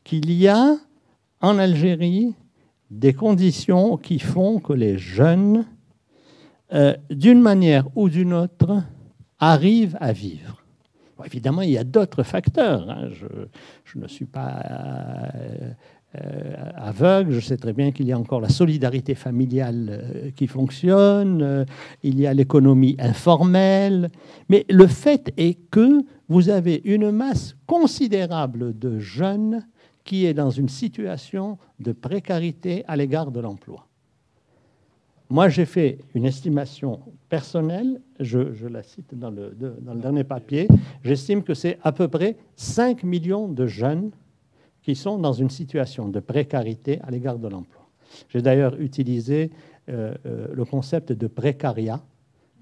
qu'il y a en Algérie des conditions qui font que les jeunes, d'une manière ou d'une autre, arrivent à vivre. Bon, évidemment, il y a d'autres facteurs. Hein. Je ne suis pas aveugle, je sais très bien qu'il y a encore la solidarité familiale qui fonctionne, il y a l'économie informelle, mais le fait est que vous avez une masse considérable de jeunes qui est dans une situation de précarité à l'égard de l'emploi. Moi, j'ai fait une estimation personnelle, je la cite dans le dernier papier, j'estime que c'est à peu près 5 millions de jeunes qui sont dans une situation de précarité à l'égard de l'emploi. J'ai d'ailleurs utilisé le concept de précariat,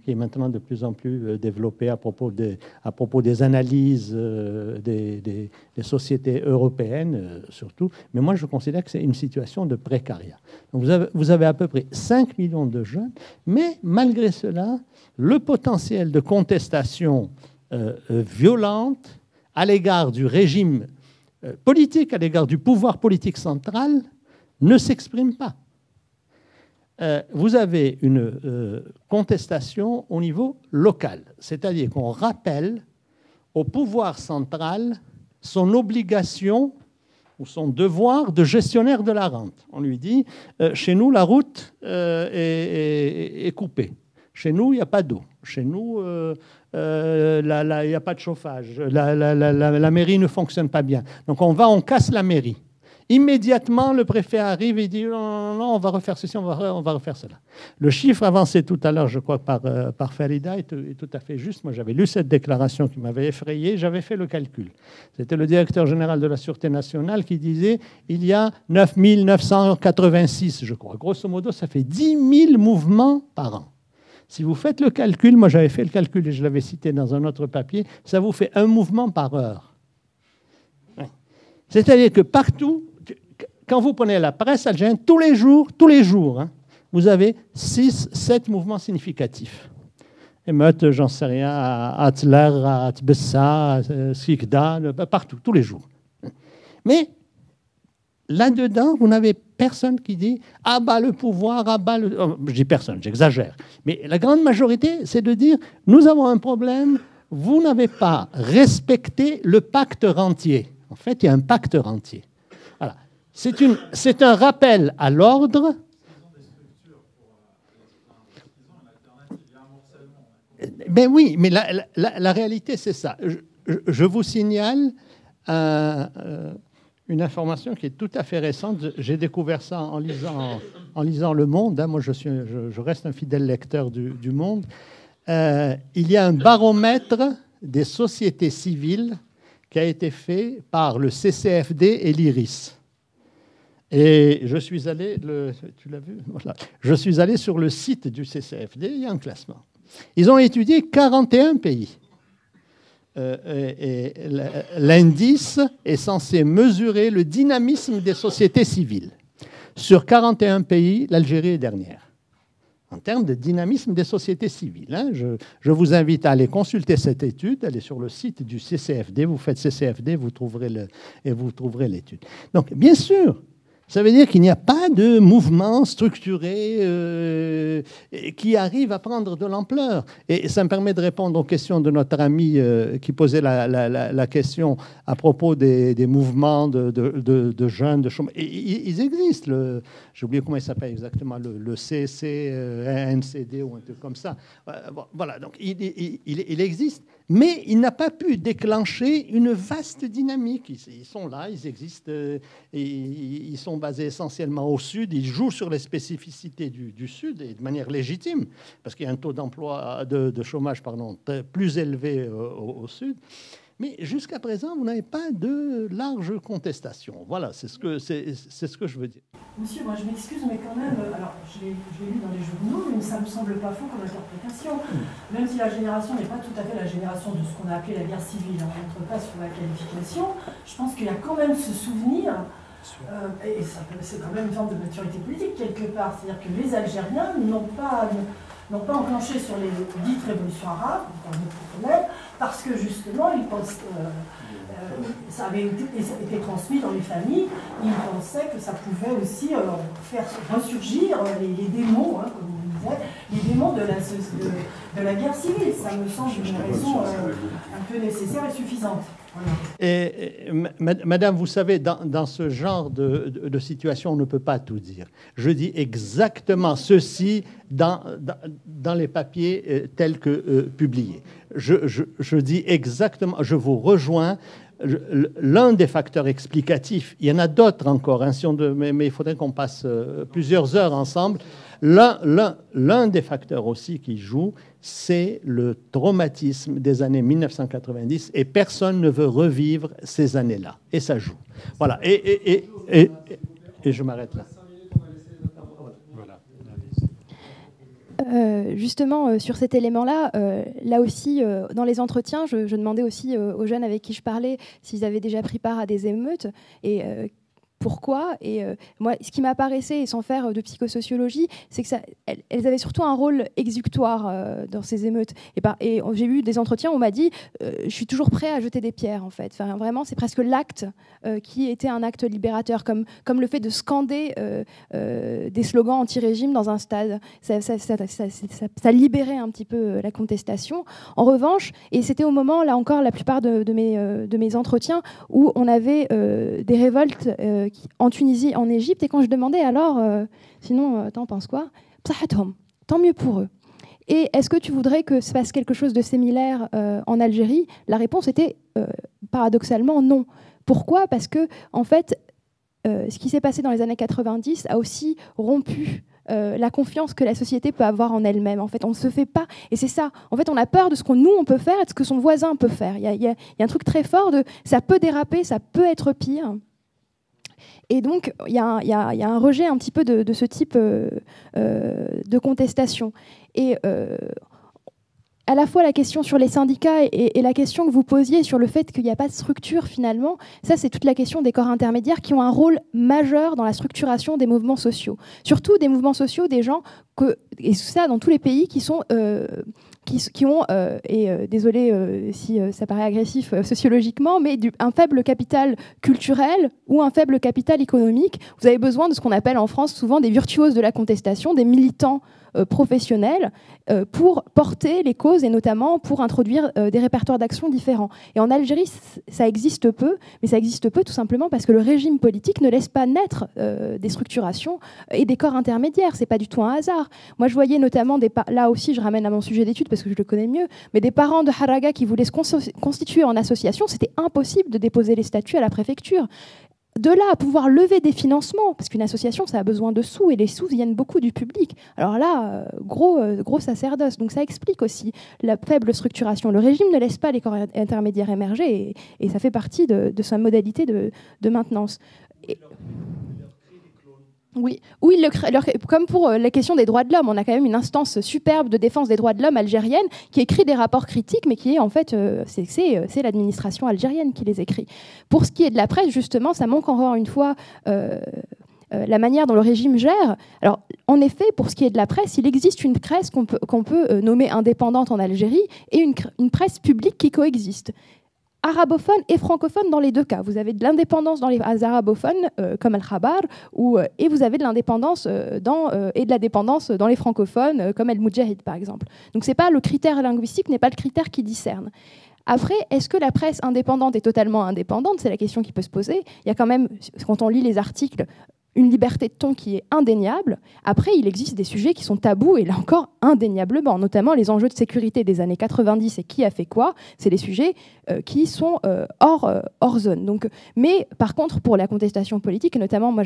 qui est maintenant de plus en plus développé à propos des analyses des sociétés européennes, surtout. Mais moi, je considère que c'est une situation de précariat. Donc vous avez à peu près 5 millions de jeunes, mais malgré cela, le potentiel de contestation violente à l'égard du régime politique, à l'égard du pouvoir politique central, ne s'exprime pas. Vous avez une contestation au niveau local, c'est-à-dire qu'on rappelle au pouvoir central son obligation ou son devoir de gestionnaire de la rente. On lui dit, chez nous, la route est coupée. Chez nous, il n'y a pas d'eau. Chez nous, il n'y a pas de chauffage. La mairie ne fonctionne pas bien. Donc on casse la mairie. Immédiatement, le préfet arrive et dit non, on va refaire ceci, on va refaire cela. Le chiffre avancé tout à l'heure, je crois, par Farida est tout à fait juste. Moi, j'avais lu cette déclaration qui m'avait effrayé, j'avais fait le calcul. C'était le directeur général de la Sûreté nationale qui disait il y a 9 986, je crois. Grosso modo, ça fait 10 000 mouvements par an. Si vous faites le calcul, moi j'avais fait le calcul et je l'avais cité dans un autre papier, ça vous fait un mouvement par heure. C'est-à-dire que partout, quand vous prenez la presse algérienne, tous les jours, hein, vous avez 6-7 mouvements significatifs. Émeute, j'en sais rien, à Atler, à Tbessa, à Sikda, partout, tous les jours. Mais là-dedans, vous n'avez personne qui dit « Ah bah le pouvoir, ah bah le... » oh, je dis personne, j'exagère. Mais la grande majorité, c'est de dire « Nous avons un problème, vous n'avez pas respecté le pacte rentier. » En fait, il y a un pacte rentier. Voilà. C'est un rappel à l'ordre. Ben oui, mais la réalité, c'est ça. Je vous signale une information qui est tout à fait récente. J'ai découvert ça en lisant Le Monde. Hein. Moi, je reste un fidèle lecteur du Monde. Il y a un baromètre des sociétés civiles qui a été fait par le CCFD et l'IRIS. Et je suis allé, tu l'as vu ? Voilà. Je suis allé sur le site du CCFD, il y a un classement. Ils ont étudié 41 pays. Et l'indice est censé mesurer le dynamisme des sociétés civiles. Sur 41 pays, l'Algérie est dernière, en termes de dynamisme des sociétés civiles. Hein. Je vous invite à aller consulter cette étude, allez sur le site du CCFD, vous faites CCFD, vous trouverez l'étude. Donc, bien sûr, Ça veut dire qu'il n'y a pas de mouvement structuré qui arrive à prendre de l'ampleur. Et ça me permet de répondre aux questions de notre ami qui posait la question à propos des mouvements de jeunes, de chômeurs. Ils existent. J'ai oublié comment il s'appelle exactement, le NCD ou un truc comme ça. Voilà, donc il existe. Mais il n'a pas pu déclencher une vaste dynamique. Ils sont là, ils existent, ils sont basés essentiellement au Sud, ils jouent sur les spécificités du Sud, et de manière légitime, parce qu'il y a un taux d'emploi, de chômage plus élevé au Sud. Mais jusqu'à présent, vous n'avez pas de large contestation. Voilà, c'est ce que je veux dire. Monsieur, moi je m'excuse, mais quand même, alors je l'ai lu dans les journaux, mais ça ne me semble pas faux comme interprétation. Même si la génération n'est pas tout à fait la génération de ce qu'on a appelé la guerre civile, on n'entre pas sur la qualification, je pense qu'il y a quand même ce souvenir, et c'est quand même une forme de maturité politique quelque part, c'est-à-dire que les Algériens n'ont pas enclenché sur les dites révolutions arabes, parce que justement, ils pensent, ça avait été transmis dans les familles, ils pensaient que ça pouvait aussi faire ressurgir les démons, hein, comme on disait, les démons de la guerre civile. Ça me semble une raison un peu nécessaire et suffisante. Voilà. Et, madame, vous savez, dans ce genre de situation, on ne peut pas tout dire. Je dis exactement ceci dans les papiers tels que publiés. Je dis exactement, je vous rejoins. L'un des facteurs explicatifs, il y en a d'autres encore, hein, mais il faudrait qu'on passe plusieurs heures ensemble. L'un des facteurs aussi qui joue, c'est le traumatisme des années 1990, et personne ne veut revivre ces années-là. Et ça joue. Voilà. Et je m'arrête là. Justement, sur cet élément-là, là aussi, dans les entretiens, je demandais aussi aux jeunes avec qui je parlais s'ils avaient déjà pris part à des émeutes et pourquoi. Et moi, ce qui m'apparaissait, et sans faire de psychosociologie, c'est que elles avaient surtout un rôle exécutoire dans ces émeutes. Et j'ai eu des entretiens où on m'a dit je suis toujours prêt à jeter des pierres, en fait. Enfin, vraiment, c'est presque l'acte qui était un acte libérateur, comme le fait de scander des slogans anti-régime dans un stade. Ça libérait un petit peu la contestation. En revanche, et c'était au moment, là encore, la plupart de mes entretiens, où on avait des révoltes en Tunisie, en Égypte, et quand je demandais alors, sinon, t'en penses quoi? Tant mieux pour eux. Et est-ce que tu voudrais que se passe quelque chose de similaire en Algérie? La réponse était paradoxalement non. Pourquoi? Parce que, en fait, ce qui s'est passé dans les années 90 a aussi rompu la confiance que la société peut avoir en elle-même. En fait, on ne se fait pas, et c'est ça. En fait, on a peur de ce que nous on peut faire et de ce que son voisin peut faire. Il y a un truc très fort de ça peut déraper, ça peut être pire. Et donc, il y a un rejet un petit peu de ce type de contestation. Et à la fois la question sur les syndicats et la question que vous posiez sur le fait qu'il n'y a pas de structure finalement, ça c'est toute la question des corps intermédiaires qui ont un rôle majeur dans la structuration des mouvements sociaux. Surtout des mouvements sociaux, des gens, et ça dans tous les pays qui sont... qui ont, désolé si ça paraît agressif sociologiquement, mais un faible capital culturel ou un faible capital économique. Vous avez besoin de ce qu'on appelle en France souvent des virtuoses de la contestation, des militants professionnels pour porter les causes et notamment pour introduire des répertoires d'action différents. Et en Algérie, ça existe peu, mais ça existe peu tout simplement parce que le régime politique ne laisse pas naître des structurations et des corps intermédiaires. C'est pas du tout un hasard. Moi, je voyais notamment là aussi, je ramène à mon sujet d'étude parce que je le connais mieux, mais des parents de Haraga qui voulaient se constituer en association, c'était impossible de déposer les statuts à la préfecture. De là à pouvoir lever des financements, parce qu'une association, ça a besoin de sous, et les sous viennent beaucoup du public. Alors là, gros sacerdoce. Donc ça explique aussi la faible structuration. Le régime ne laisse pas les corps intermédiaires émerger, et ça fait partie de sa modalité de maintenance. Oui, comme pour la question des droits de l'homme, on a quand même une instance superbe de défense des droits de l'homme algérienne qui écrit des rapports critiques, mais qui est en fait, c'est l'administration algérienne qui les écrit. Pour ce qui est de la presse, justement, ça manque encore une fois la manière dont le régime gère. Alors, en effet, pour ce qui est de la presse, il existe une presse qu'on peut nommer indépendante en Algérie et une presse publique qui coexiste. arabophones et francophones dans les deux cas. Vous avez de l'indépendance dans les arabophones, comme Al-Khabar, et vous avez de l'indépendance et de la dépendance dans les francophones, comme El Moudjahid, par exemple. Donc le critère linguistique n'est pas le critère qui discerne. Après, est-ce que la presse indépendante est totalement indépendante? C'est la question qui peut se poser. Il y a quand même, quand on lit les articles, une liberté de ton qui est indéniable. Après, il existe des sujets qui sont tabous, et là encore, indéniablement, notamment les enjeux de sécurité des années 90 et qui a fait quoi, c'est des sujets qui sont hors zone. Donc, mais par contre, pour la contestation politique, et notamment, moi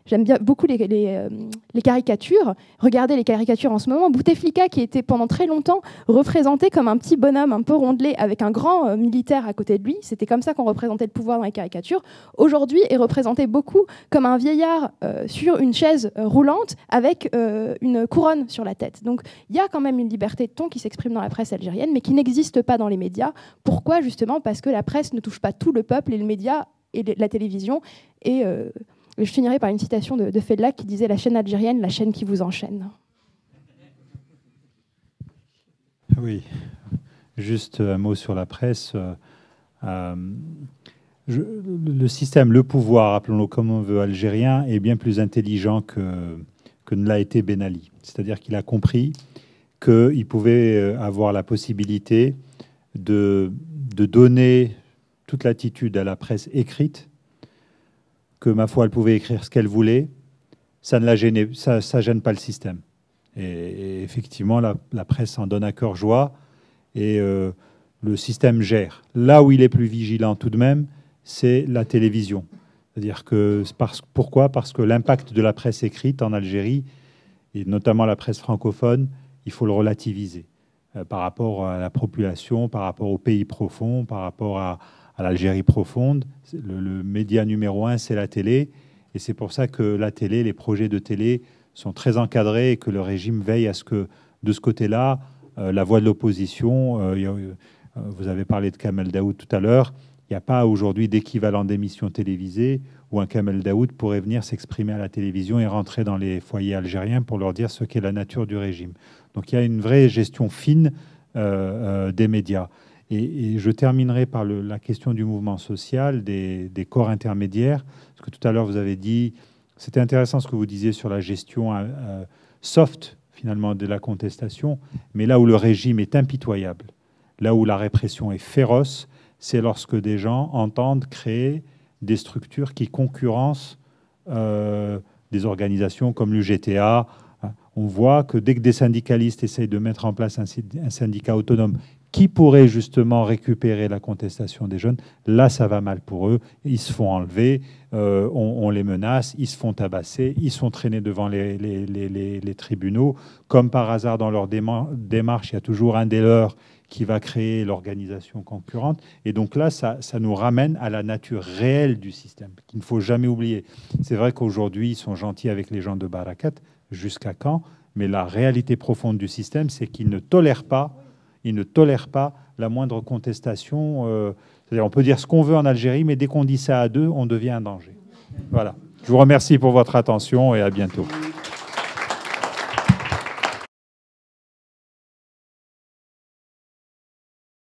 j'aime bien beaucoup les caricatures. Regardez les caricatures en ce moment. Bouteflika, qui était pendant très longtemps représenté comme un petit bonhomme un peu rondelé avec un grand militaire à côté de lui. C'était comme ça qu'on représentait le pouvoir dans les caricatures. Aujourd'hui, est représenté beaucoup comme un vieillard sur une chaise roulante avec une couronne sur la tête. Donc il y a quand même une liberté de ton qui s'exprime dans la presse algérienne, mais qui n'existe pas dans les médias. Pourquoi? Justement parce que la presse ne touche pas tout le peuple, et le média et la télévision. Et je finirai par une citation de Fedla qui disait « La chaîne algérienne, la chaîne qui vous enchaîne ». Oui, juste un mot sur la presse. Le système, le pouvoir, appelons-le comme on veut, algérien, est bien plus intelligent que ne l'a été Ben Ali. C'est-à-dire qu'il a compris qu'il pouvait avoir la possibilité de donner toute l'attitude à la presse écrite, que, ma foi, elle pouvait écrire ce qu'elle voulait, ça ne la gênait, ça gêne pas le système. Et effectivement, la presse en donne à cœur joie, et le système gère. Là où il est plus vigilant tout de même, c'est la télévision. C'est-à-dire que pourquoi? Parce que l'impact de la presse écrite en Algérie, et notamment la presse francophone, il faut le relativiser par rapport à la population, par rapport au pays profond, par rapport à l'Algérie profonde. Le média numéro 1, c'est la télé, et c'est pour ça que la télé, les projets de télé sont très encadrés, et que le régime veille à ce que, de ce côté-là, la voix de l'opposition, vous avez parlé de Kamel Daoud tout à l'heure, il n'y a pas aujourd'hui d'équivalent d'émission télévisée où un Kamel Daoud pourrait venir s'exprimer à la télévision et rentrer dans les foyers algériens pour leur dire ce qu'est la nature du régime. Donc il y a une vraie gestion fine des médias. Et je terminerai par la question du mouvement social, des corps intermédiaires, parce que tout à l'heure vous avez dit, c'était intéressant ce que vous disiez sur la gestion soft finalement de la contestation, mais là où le régime est impitoyable, là où la répression est féroce, c'est lorsque des gens entendent créer des structures qui concurrencent des organisations comme l'UGTA. On voit que dès que des syndicalistes essayent de mettre en place un syndicat autonome qui pourrait justement récupérer la contestation des jeunes, là, ça va mal pour eux. Ils se font enlever, on les menace, ils se font tabasser, ils sont traînés devant les tribunaux. Comme par hasard, dans leur démarche, il y a toujours un des leurs qui va créer l'organisation concurrente. Et donc là, ça nous ramène à la nature réelle du système, qu'il ne faut jamais oublier. C'est vrai qu'aujourd'hui, ils sont gentils avec les gens de Barakat, jusqu'à quand? Mais la réalité profonde du système, c'est qu'ils ne tolèrent pas la moindre contestation. C'est-à-dire, on peut dire ce qu'on veut en Algérie, mais dès qu'on dit ça à deux, on devient un danger. Voilà. Je vous remercie pour votre attention et à bientôt.